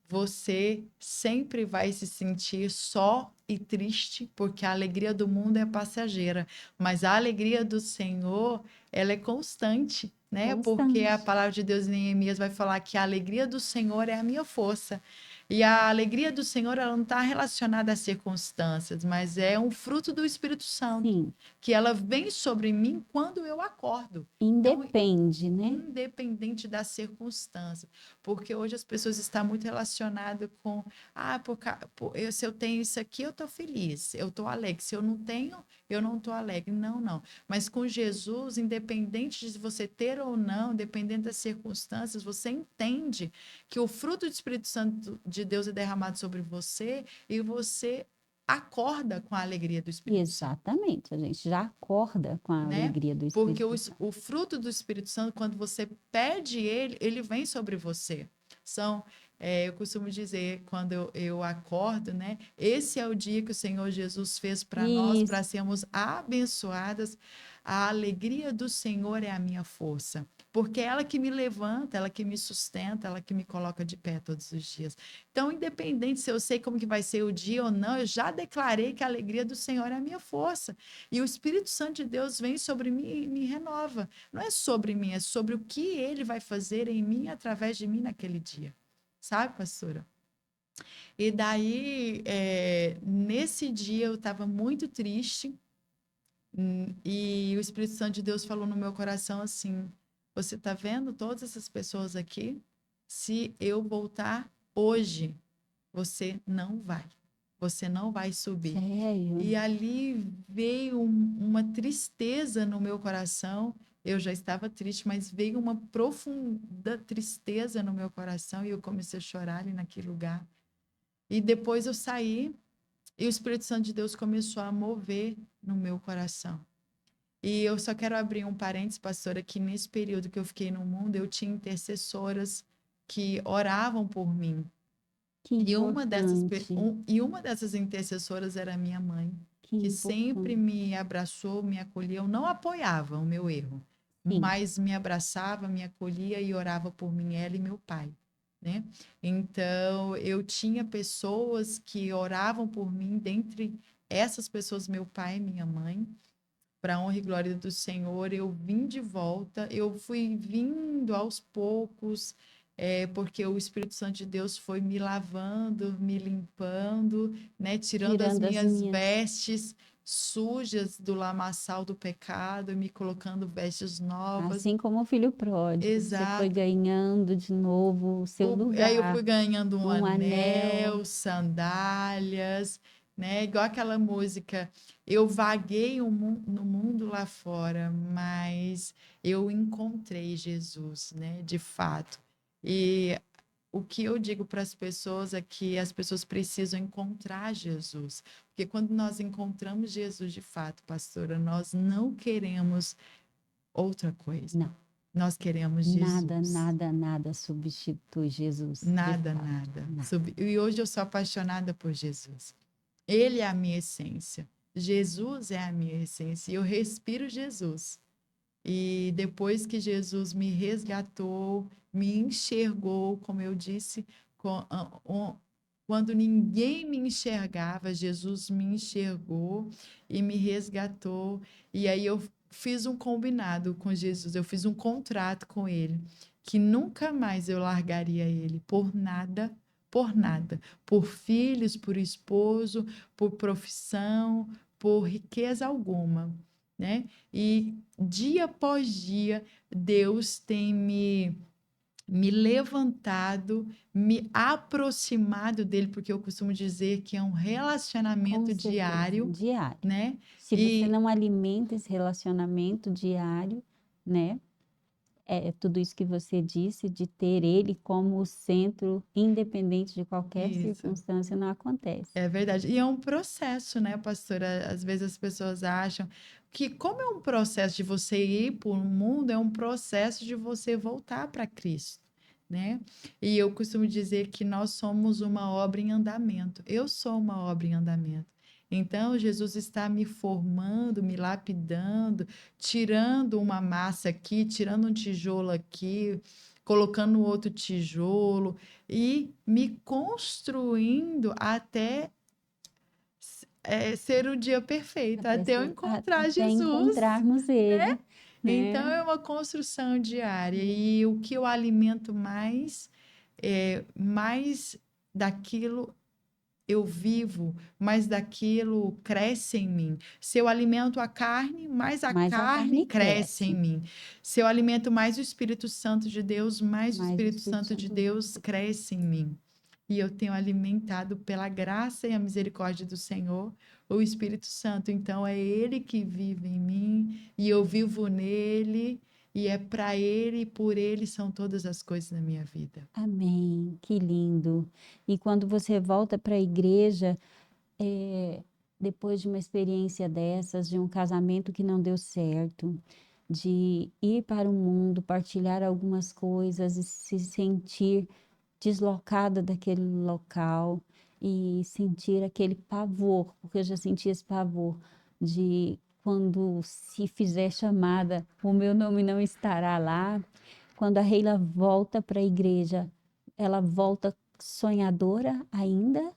você sempre vai se sentir só e triste, porque a alegria do mundo é passageira, mas a alegria do Senhor, ela é constante, né? Porque a Constante. palavra de Deus em Neemias vai falar que a alegria do Senhor é a minha força. E a alegria do Senhor, ela não está relacionada às circunstâncias, mas é um fruto do Espírito Santo, Sim, que ela vem sobre mim quando eu acordo. Então, independe, né? independente das circunstâncias, porque hoje as pessoas estão muito relacionadas com, se eu tenho isso aqui, eu estou feliz, eu estou alegre, se eu não tenho, eu não estou alegre. Não, não. Mas com Jesus, independente de você ter ou não, dependendo das circunstâncias, você entende que o fruto do Espírito Santo de Deus é derramado sobre você e você acorda com a alegria do Espírito Santo, Exatamente. A gente já acorda com a né? alegria do Porque Espírito Santo. o fruto do Espírito Santo, quando você pede ele, ele vem sobre você. Eu costumo dizer, quando eu acordo, né? Esse é o dia que o Senhor Jesus fez para nós, para Isso. sermos abençoadas. A alegria do Senhor é a minha força, porque é ela que me levanta, ela que me sustenta, ela que me coloca de pé todos os dias. Então, independente se eu sei como que vai ser o dia ou não, eu já declarei que a alegria do Senhor é a minha força. E o Espírito Santo de Deus vem sobre mim e me renova. Não é sobre mim, é sobre o que ele vai fazer em mim, através de mim naquele dia. Sabe, pastora? E daí, nesse dia eu estava muito triste, e o Espírito Santo de Deus falou no meu coração assim: você está vendo todas essas pessoas aqui? Se eu voltar hoje, você não vai subir. Sério? E ali veio uma tristeza no meu coração. Eu já estava triste, mas veio uma profunda tristeza no meu coração e eu comecei a chorar ali naquele lugar. E depois eu saí e o Espírito Santo de Deus começou a mover no meu coração. E eu só quero abrir um parênteses, pastora, que nesse período que eu fiquei no mundo, eu tinha intercessoras que oravam por mim. Que E importante, uma dessas intercessoras era minha mãe, que que sempre importante. me abraçou, me acolhia. Eu não apoiava o meu erro, Sim, mas me abraçava, me acolhia e orava por mim, ela e meu pai, né? Então, eu tinha pessoas que oravam por mim, dentre essas pessoas, meu pai e minha mãe. Para a honra e glória do Senhor, eu vim de volta, eu fui vindo aos poucos, porque o Espírito Santo de Deus foi me lavando, me limpando, né, tirando as tirando as minhas minhas, vestes sujas do lamaçal do pecado, me colocando vestes novas. assim como o filho pródigo, você foi Exato. ganhando de novo o seu Aí eu lugar, fui ganhando um um anel. anel, sandálias, né? Igual aquela música. Eu vaguei no mundo lá fora, mas eu encontrei Jesus, né? De fato. E o que eu digo para as pessoas é que as pessoas precisam encontrar Jesus. Porque quando nós encontramos Jesus de fato, pastora, nós não queremos outra coisa. Não, Nós queremos nada, Jesus. nada, nada substitui Jesus, de Nada, fato, nada. nada. E hoje eu sou apaixonada por Jesus. Ele é a minha essência. Jesus é a minha essência. E eu respiro Jesus. E depois que Jesus me resgatou, me enxergou, como eu disse, quando ninguém me enxergava, Jesus me enxergou e me resgatou. E aí eu fiz um combinado com Jesus, eu fiz um contrato com ele, que nunca mais eu largaria ele por nada, por filhos, por esposo, por profissão, por riqueza alguma, né? E dia após dia, Deus tem me levantado, me aproximado dele, porque eu costumo dizer que é um Com relacionamento certeza, diário, diário. né? Se você E não alimenta esse relacionamento diário, né? Tudo isso que você disse, de ter ele como o centro, independente de qualquer isso. circunstância, não acontece. É verdade. E é um processo, né, pastora? Às vezes as pessoas acham que, como é um processo de você ir para o mundo, é um processo de você voltar para Cristo, né? E eu costumo dizer que nós somos uma obra em andamento. Eu sou uma obra em andamento. Então, Jesus está me formando, me lapidando, tirando uma massa aqui, tirando um tijolo aqui, colocando outro tijolo e me construindo até ser o dia perfeito, até eu encontrar Até Jesus, encontrarmos né? ele, Então né? é uma construção diária e o que eu alimento mais mais daquilo eu vivo, mais daquilo cresce em mim. Se eu alimento a carne, mais a Mas a carne carne cresce em cresce, mim. Se eu alimento mais o Espírito Santo de Deus, mais o mas o Espírito Espírito Santo de Santo Deus cresce em mim. E eu tenho alimentado pela graça e a misericórdia do Senhor o Espírito Santo. Então é Ele que vive em mim e eu vivo nele. E é para Ele e por Ele são todas as coisas na minha vida. amém, que lindo. E quando você volta para a igreja, depois de uma experiência dessas, de um casamento que não deu certo, de ir para o mundo, partilhar algumas coisas e se sentir deslocada daquele local e sentir aquele pavor, porque eu já senti esse pavor de quando se fizer chamada, o meu nome não estará lá. Quando a Reila volta para a igreja, ela volta sonhadora ainda,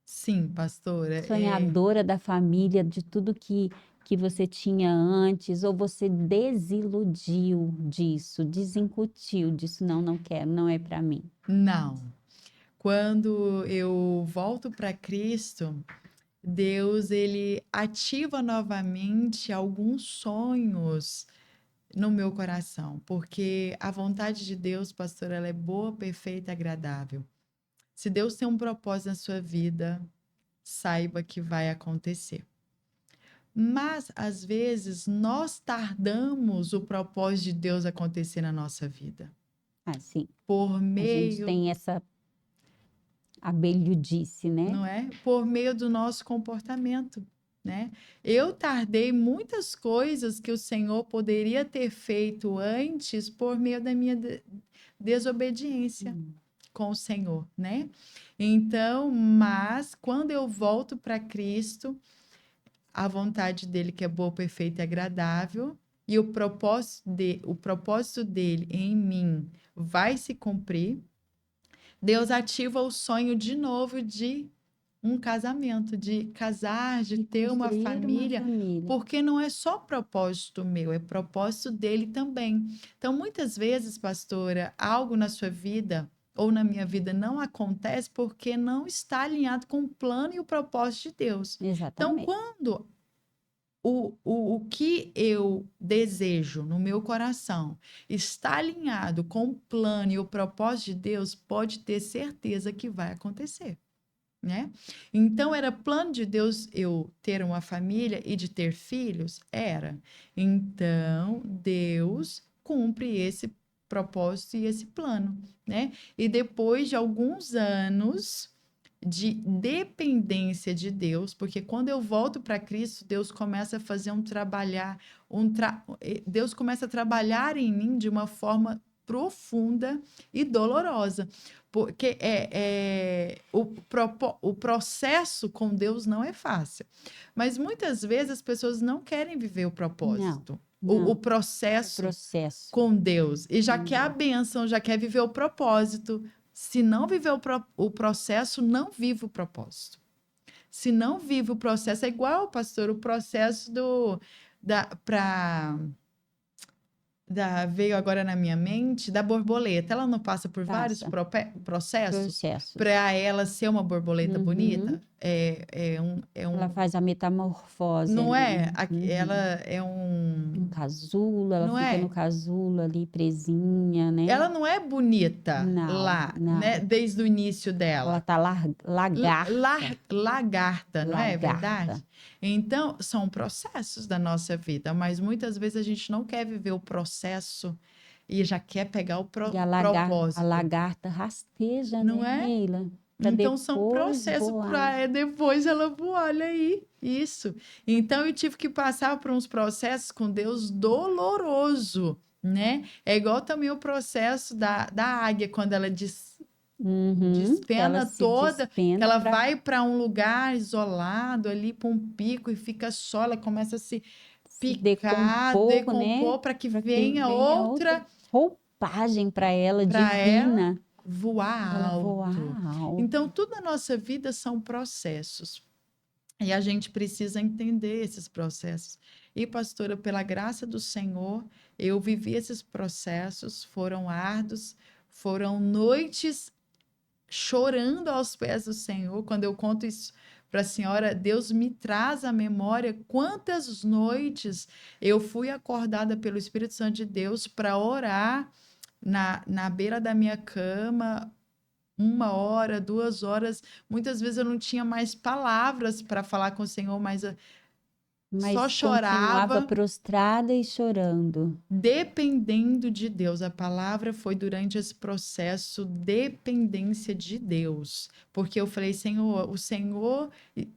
Sim, pastora, sonhadora da família, de tudo que você tinha antes, ou você desiludiu disso, desincutiu disso, não, não quero, não é para mim. não. quando eu volto para Cristo, Deus, ele ativa novamente alguns sonhos no meu coração, porque a vontade de Deus, pastor, ela é boa, perfeita e agradável. Se Deus tem um propósito na sua vida, saiba que vai acontecer. Mas, às vezes, nós tardamos o propósito de Deus acontecer na nossa vida. Assim, Por a gente meio, tem essa abelhudice, né? não é? Por meio do nosso comportamento, né? Eu tardei muitas coisas que o Senhor poderia ter feito antes por meio da minha desobediência com o Senhor, né? Então, mas quando eu volto para Cristo, a vontade dele que é boa, perfeita e agradável, e o propósito dele em mim vai se cumprir, Deus ativa o sonho de novo de um casamento, de casar, de De ter uma construir uma família, família. porque não é só propósito meu, é propósito dele também. Então, muitas vezes, pastora, algo na sua vida ou na minha vida não acontece porque não está alinhado com o plano e o propósito de Deus. Então, Exatamente. quando o que eu desejo no meu coração está alinhado com o plano e o propósito de Deus, pode ter certeza que vai acontecer, né? Então, era plano de Deus eu ter uma família e de ter filhos? Era. Então, Deus cumpre esse propósito e esse plano, né? E depois de alguns anos de dependência de Deus, porque quando eu volto para Cristo, Deus começa a fazer Deus começa a trabalhar em mim de uma forma profunda e dolorosa, porque o processo com Deus não é fácil, mas muitas vezes as pessoas não querem viver o Não, propósito, o não. O processo processo. com Deus, e já com quer a Deus. bênção, já quer viver o propósito. Se não viver o processo, não vive o propósito. Se não vive o processo, é igual, pastor, o processo veio agora na minha mente da borboleta. Ela não passa por vários Passa. processos Processos. para ela ser uma borboleta Uhum. bonita? Ela faz a metamorfose Não ali. é? Ela Uhum. é Um casulo, ela não fica é? no casulo ali, presinha, né? Ela não é bonita Não, lá, né? não. Desde o início Ela dela. tá lagarta. Lagarta, não é Lagarta. verdade? Então, são processos da nossa vida, mas muitas vezes a gente não quer viver o processo e já quer pegar o E a propósito, lagarta rasteja, não né, é? Neila? Para Então, são depois processos voar. para depois ela voar, olha aí, isso. Então, eu tive que passar por uns processos com Deus doloroso, né? É igual também o processo da águia, quando ela Uhum. Que ela despena se toda, que despena ela para vai para um lugar isolado ali para um pico e fica só, ela começa a se se picar, decompor, né? decompor para que Para que venha venha outra outra roupagem para ela para ela divina, voar ela alto. voar Então, alto. tudo na nossa vida são processos. E a gente precisa entender esses processos. E, pastora, pela graça do Senhor, eu vivi esses processos, foram árduos, foram noites chorando aos pés do Senhor. Quando eu conto isso para a senhora, Deus me traz à memória quantas noites eu fui acordada pelo Espírito Santo de Deus para orar na beira da minha cama. 1 hora, 2 horas, muitas vezes eu não tinha mais palavras para falar com o Senhor, mas eu só Mas continuava chorava prostrada e chorando. dependendo de Deus. A palavra foi durante esse processo dependência de Deus, porque eu falei, Senhor, o Senhor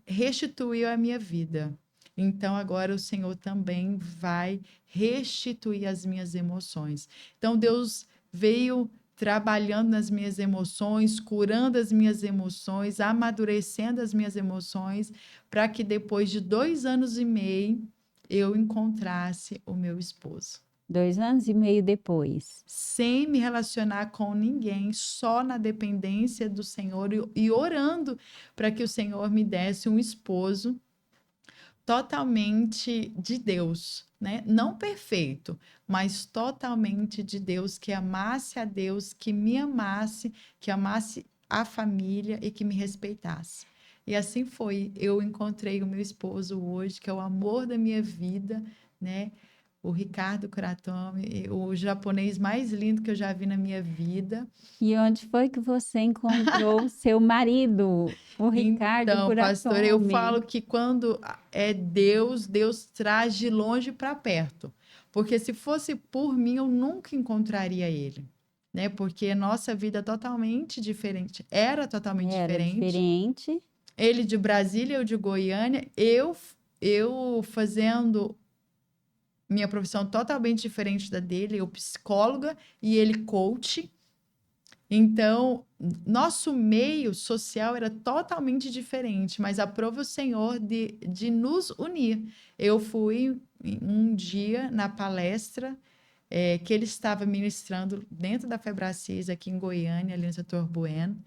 restituiu a minha vida. Então agora o Senhor também vai restituir as minhas emoções. Então Deus veio trabalhando nas minhas emoções, curando as minhas emoções, amadurecendo as minhas emoções, para que depois de 2 anos e meio eu encontrasse o meu esposo. 2 anos e meio depois. Sem me relacionar com ninguém, só na dependência do Senhor e orando para que o Senhor me desse um esposo totalmente de Deus, né? Não perfeito, mas totalmente de Deus, que amasse a Deus, que me amasse, que amasse a família e que me respeitasse. E assim foi. Eu encontrei o meu esposo hoje, que é o amor da minha vida, né? O Ricardo Kuratomi, o japonês mais lindo que eu já vi na minha vida. E onde foi que você encontrou o seu marido, o Ricardo Então, pastor, eu Kuratome? falo que quando é Deus, Deus traz de longe para perto. Porque se fosse por mim, eu nunca encontraria ele, né? Porque a nossa vida é totalmente diferente, era totalmente Era diferente. diferente. Ele de Brasília, eu de Goiânia, eu fazendo minha profissão totalmente diferente da dele, eu psicóloga e ele coach. Então, nosso meio social era totalmente diferente, mas aprove o Senhor de nos unir. Eu fui um dia na palestra que ele estava ministrando dentro da Febracis, aqui em Goiânia, ali no setor Bueno,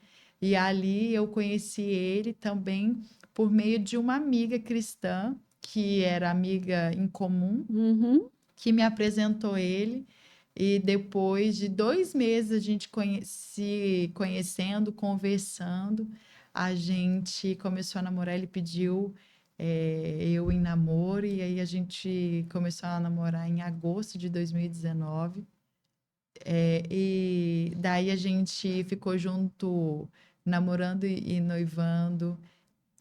e ali eu conheci ele também por meio de uma amiga cristã, que era amiga em comum, Uhum. que me apresentou ele. E depois de 2 meses a gente se conhecendo, conversando, a gente começou a namorar. Ele pediu eu em namoro, e aí a gente começou a namorar em agosto de 2019. E daí a gente ficou junto, namorando e noivando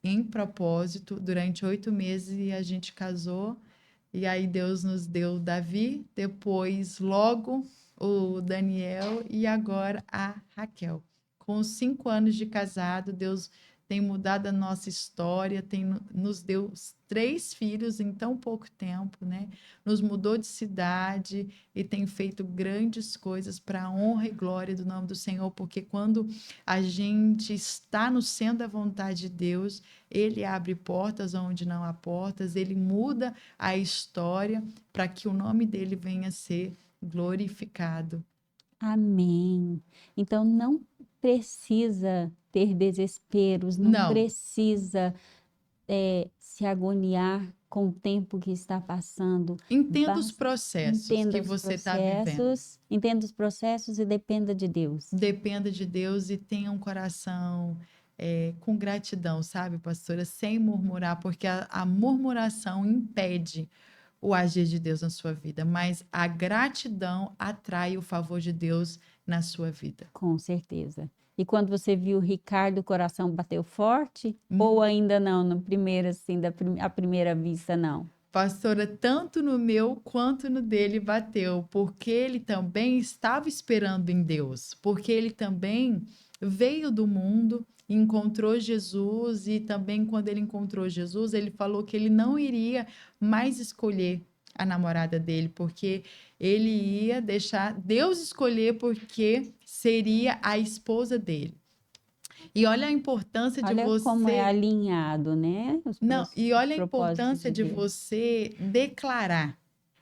em propósito durante 8 meses, e a gente casou. E aí Deus nos deu Davi, depois logo o Daniel e agora a Raquel. Com 5 anos de casado, Deus tem mudado a nossa história, nos deu 3 filhos em tão pouco tempo, né? Nos mudou de cidade e tem feito grandes coisas para a honra e glória do nome do Senhor, porque quando a gente está no centro da vontade de Deus, Ele abre portas onde não há portas, Ele muda a história para que o nome dele venha a ser glorificado. Amém. Então não precisa ter desesperos, não Não, precisa se agoniar com o tempo que está passando. entenda os Basta, processos que você está vivendo. entenda os processos e dependa de Deus. Dependa de Deus e tenha um coração com gratidão, sabe, pastora? Sem murmurar, porque a murmuração impede o agir de Deus na sua vida, mas a gratidão atrai o favor de Deus na sua vida. Com certeza. E quando você viu o Ricardo, o coração bateu forte? Ou ainda não, no primeiro, assim, à primeira vista, não? Pastora, tanto no meu quanto no dele bateu, porque ele também estava esperando em Deus, porque ele também veio do mundo, encontrou Jesus, e também quando ele encontrou Jesus, ele falou que ele não iria mais escolher a namorada dele, porque ele ia deixar Deus escolher, porque seria a esposa dele. E olha a importância de Olha como é você. alinhado, né? Não, e Os olha a propósitos importância de de Deus. você declarar,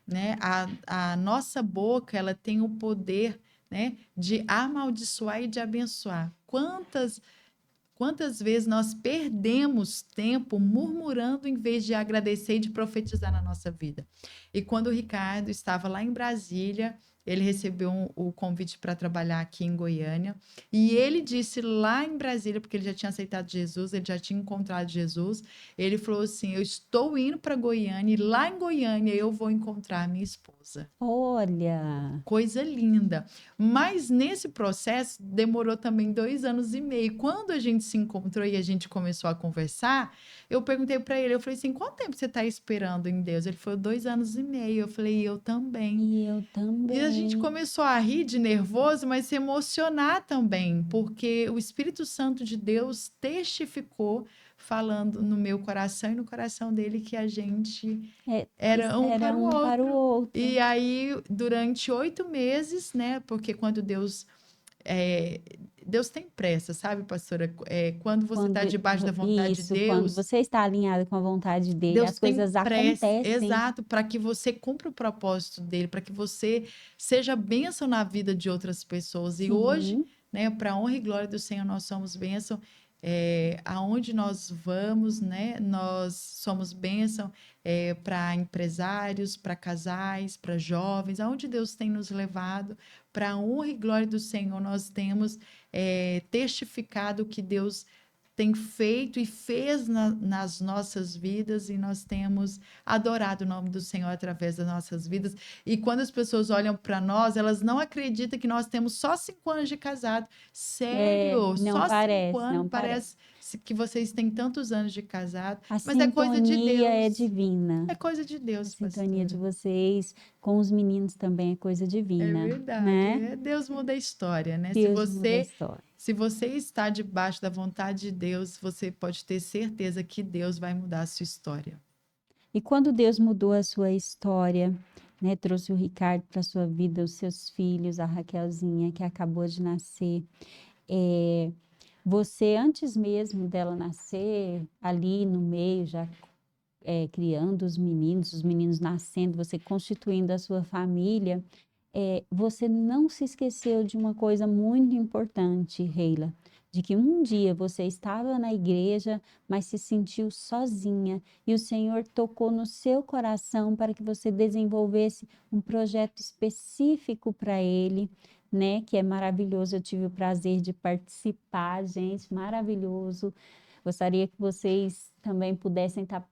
né? A nossa boca, ela tem o poder, né, de amaldiçoar e de abençoar. Quantas vezes nós perdemos tempo murmurando em vez de agradecer e de profetizar na nossa vida? E quando o Ricardo estava lá em Brasília, ele recebeu o convite para trabalhar aqui em Goiânia, e ele disse lá em Brasília, porque ele já tinha aceitado Jesus, ele já tinha encontrado Jesus, ele falou assim: eu estou indo para Goiânia, e lá em Goiânia eu vou encontrar minha esposa. Olha, Coisa linda. Mas nesse processo demorou também 2 anos e meio. Quando a gente se encontrou e a gente começou a conversar, eu perguntei para ele, eu falei assim, quanto tempo você está esperando em Deus? Ele falou, 2 anos e meio. Eu falei, eu também. e eu E a gente também. começou a rir de nervoso, mas se emocionar também, porque o Espírito Santo de Deus testificou, falando no meu coração e no coração dele, que a gente era um Era para o um para o outro. outro. E aí, durante 8 meses, né? Porque quando Deus tem pressa, sabe, pastora? Quando você está debaixo da vontade de Quando Deus, você está alinhado com a vontade dele, Deus as tem coisas pressa, acontecem. exato, para que você cumpra o propósito dele, para que você seja bênção na vida de outras pessoas. E hoje, Sim, né, para a honra e glória do Senhor, nós somos bênção. aonde nós vamos, né? Nós somos bênção para empresários, para casais, para jovens, aonde Deus tem nos levado, para a honra e glória do Senhor, nós temos testificado o que Deus tem feito e fez nas nossas vidas, e nós temos adorado o nome do Senhor através das nossas vidas. E quando as pessoas olham para nós, elas não acreditam que nós temos só 5 anos de casado. Sério, Não só 5 parece, anos? não parece. Parece que vocês têm tantos anos de casado, A mas é coisa de sintonia é Deus. divina. É coisa de A Deus, sintonia de pastora. vocês com os meninos também é coisa É divina, verdade. né? Deus muda a história, né? Deus muda a história. Se você está debaixo da vontade de Deus, você pode ter certeza que Deus vai mudar a sua história. E quando Deus mudou a sua história, né, trouxe o Ricardo para sua vida, os seus filhos, a Raquelzinha que acabou de nascer, você antes mesmo dela nascer, ali no meio já criando os meninos nascendo, você constituindo a sua família, você não se esqueceu de uma coisa muito importante, Reila, de que um dia você estava na igreja, mas se sentiu sozinha e o Senhor tocou no seu coração para que você desenvolvesse um projeto específico para Ele, né? Que é maravilhoso. Eu tive o prazer de participar, gente, maravilhoso. Gostaria que vocês também pudessem estar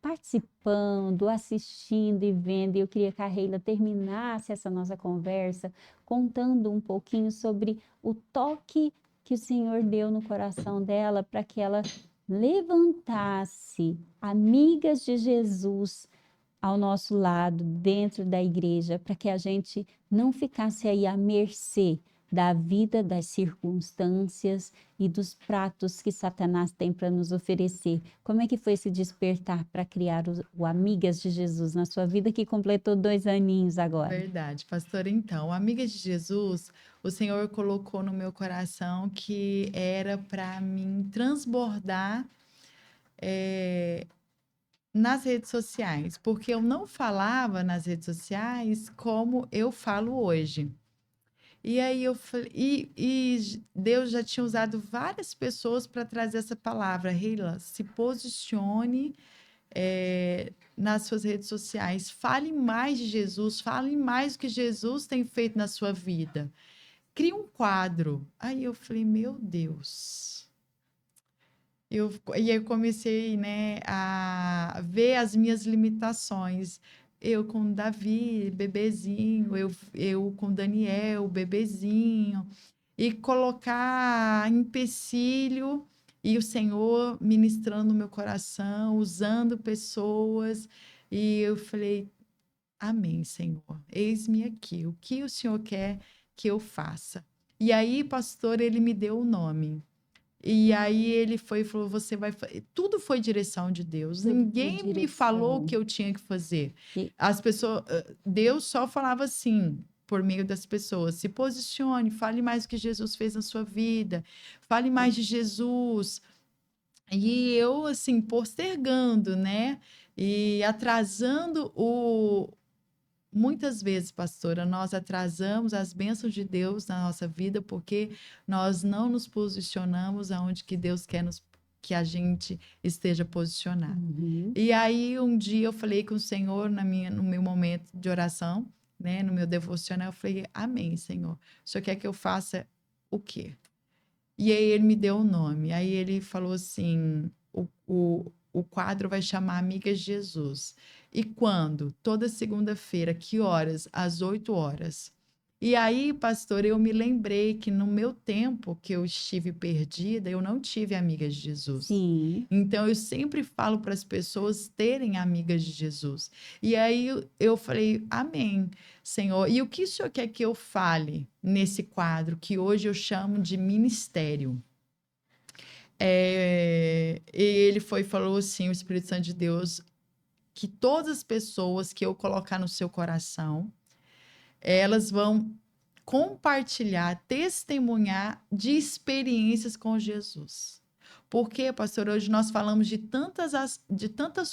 participando, assistindo e vendo. E eu queria que a Reila terminasse essa nossa conversa contando um pouquinho sobre o toque que o Senhor deu no coração dela para que ela levantasse amigas de Jesus ao nosso lado, dentro da igreja, para que a gente não ficasse aí à mercê da vida, das circunstâncias e dos pratos que Satanás tem para nos oferecer. Como é que foi esse despertar para criar o Amigas de Jesus na sua vida, que completou 2 aninhos agora? Verdade, pastora. Então, Amiga de Jesus, o Senhor colocou no meu coração que era para mim transbordar nas redes sociais, porque eu não falava nas redes sociais como eu falo hoje. E aí eu falei, e Deus já tinha usado várias pessoas para trazer essa palavra. Reila, se posicione nas suas redes sociais, fale mais de Jesus, fale mais do que Jesus tem feito na sua vida. Crie um quadro. Aí eu falei, meu Deus. E aí eu comecei, né, a ver as minhas limitações. Eu com Davi, bebezinho, eu com Daniel, bebezinho, e colocar empecilho, e o Senhor ministrando no meu coração, usando pessoas, e eu falei, amém, Senhor, eis-me aqui, o que o Senhor quer que eu faça? E aí, pastor, ele me deu o nome. E aí ele foi e falou: você vai. Tudo foi direção de Deus. Tudo por Ninguém me falou o direção. que eu tinha que fazer. E As pessoas, Deus só falava assim, por meio das pessoas: se posicione, fale mais do que Jesus fez na sua vida, fale mais de Jesus. E eu, assim, postergando, né? E atrasando o. Muitas vezes, pastora, nós atrasamos as bênçãos de Deus na nossa vida porque nós não nos posicionamos aonde que Deus quer que a gente esteja posicionado. E aí um dia eu falei com o Senhor no meu momento de oração, né, no meu devocional, eu falei: "Amém, Senhor. O Senhor quer que eu faça o quê?" E aí ele me deu o nome. Aí ele falou assim: o quadro vai chamar Amigas de Jesus. E quando? Toda segunda-feira. Que horas? Às 8 horas. E aí, pastor, eu me lembrei que no meu tempo que eu estive perdida, eu não tive amigas de Jesus. sim, Então, eu sempre falo para as pessoas terem amigas de Jesus. E aí eu falei, amém, Senhor. E o que o Senhor quer que eu fale nesse quadro, que hoje eu chamo de ministério? E ele foi e falou assim, o Espírito Santo de Deus, que todas as pessoas que eu colocar no seu coração, elas vão compartilhar, testemunhar de experiências com Jesus. Porque, pastor, hoje nós falamos de tantas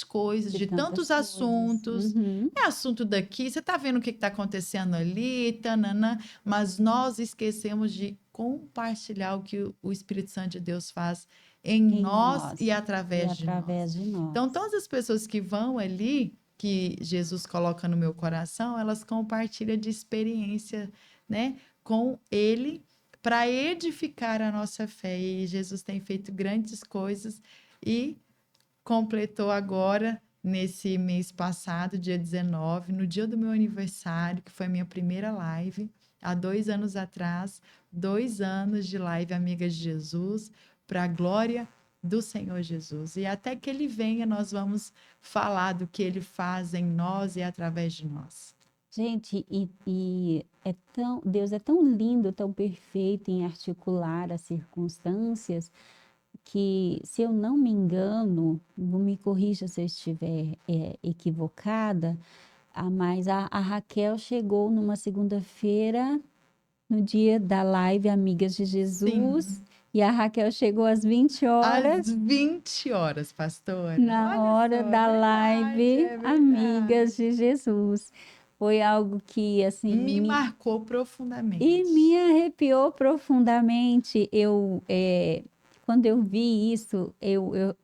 coisas, de tantos tantas coisas. assuntos. Uhum. É assunto daqui, você está vendo o que está acontecendo ali, tananã, mas nós esquecemos de compartilhar o que o Espírito Santo de Deus faz em Em nós e nós e através de nós. através de Então, nós. todas as pessoas que vão ali, que Jesus coloca no meu coração, elas compartilham de experiência, né, com Ele para edificar a nossa fé. E Jesus tem feito grandes coisas e completou agora, nesse mês passado, dia 19, no dia do meu aniversário, que foi a minha primeira live, há 2 anos atrás, 2 anos de live Amigas de Jesus, para a glória do Senhor Jesus. E até que Ele venha, nós vamos falar do que Ele faz em nós e através de nós. Gente, Deus é tão lindo, tão perfeito em articular as circunstâncias, que, se eu não me engano, me corrija se eu estiver equivocada, mas a Raquel chegou numa segunda-feira, no dia da live Amigas de Jesus, Sim, e a Raquel chegou às 20 às horas, 20 horas, pastora. na Olha hora só, é da verdade, live é Amigas verdade. de Jesus. Foi algo que, assim, Me marcou e me profundamente. arrepiou profundamente. Quando eu vi isso,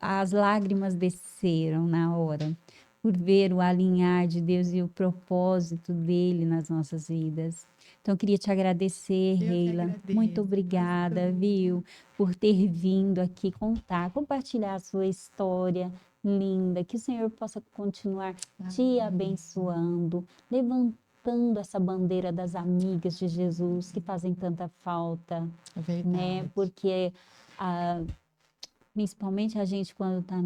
as lágrimas desceram na hora, por ver o alinhar de Deus e o propósito dele nas nossas vidas. Então, eu queria te agradecer, Eu que Reila. Muito agradeço, obrigada, pastor. viu, por ter vindo aqui contar, compartilhar a sua história linda. Que o Senhor possa continuar te Amém. abençoando, levantando essa bandeira das amigas de Jesus que fazem tanta falta, É né? verdade. Porque ah, principalmente a gente quando está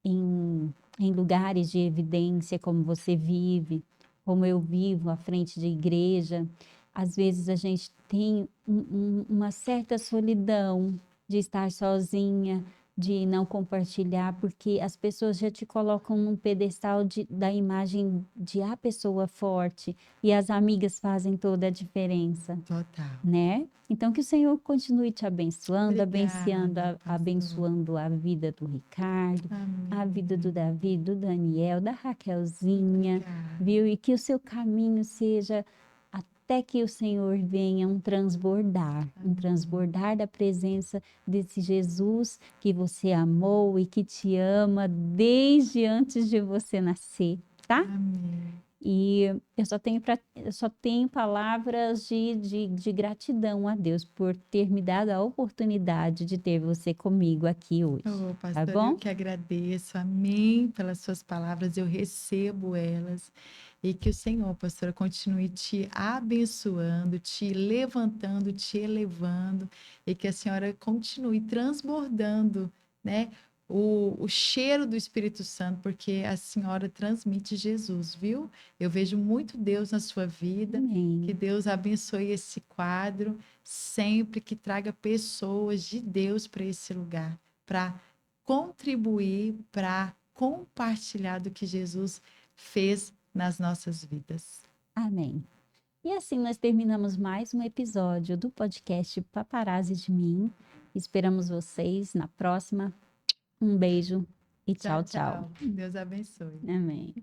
em lugares de evidência, como você vive, como eu vivo à frente de igreja, às vezes a gente tem uma certa solidão de estar sozinha, de não compartilhar, porque as pessoas já te colocam num pedestal da imagem de a pessoa forte, e as amigas fazem toda a diferença, Total. né? Então, que o Senhor continue te abençoando, Obrigada, pastor. abençoando a vida do Ricardo, a vida do Amém. Davi, do Daniel, da Raquelzinha, Obrigada. viu? E que o seu caminho seja até que o Senhor venha um Amém. transbordar da presença desse Jesus que você amou e que te ama desde antes de você nascer, tá? Amém. E eu só tenho palavras de gratidão a Deus por ter me dado a oportunidade de ter você comigo aqui hoje, Oh, tá pastor, eu bom? que agradeço. Amém pelas suas palavras. Eu recebo elas. E que o Senhor, pastora, continue te abençoando, te levantando, te elevando. E que a senhora continue transbordando, né? O cheiro do Espírito Santo, porque a senhora transmite Jesus, viu? Eu vejo muito Deus na sua vida. Que Amém. Deus abençoe esse quadro, sempre que traga pessoas de Deus para esse lugar, para contribuir, para compartilhar do que Jesus fez nas nossas vidas. Amém. E assim nós terminamos mais um episódio do podcast Paparazzi de Mim. Esperamos vocês na próxima. Um beijo e Tchau, tchau, tchau. tchau. Deus abençoe. Amém.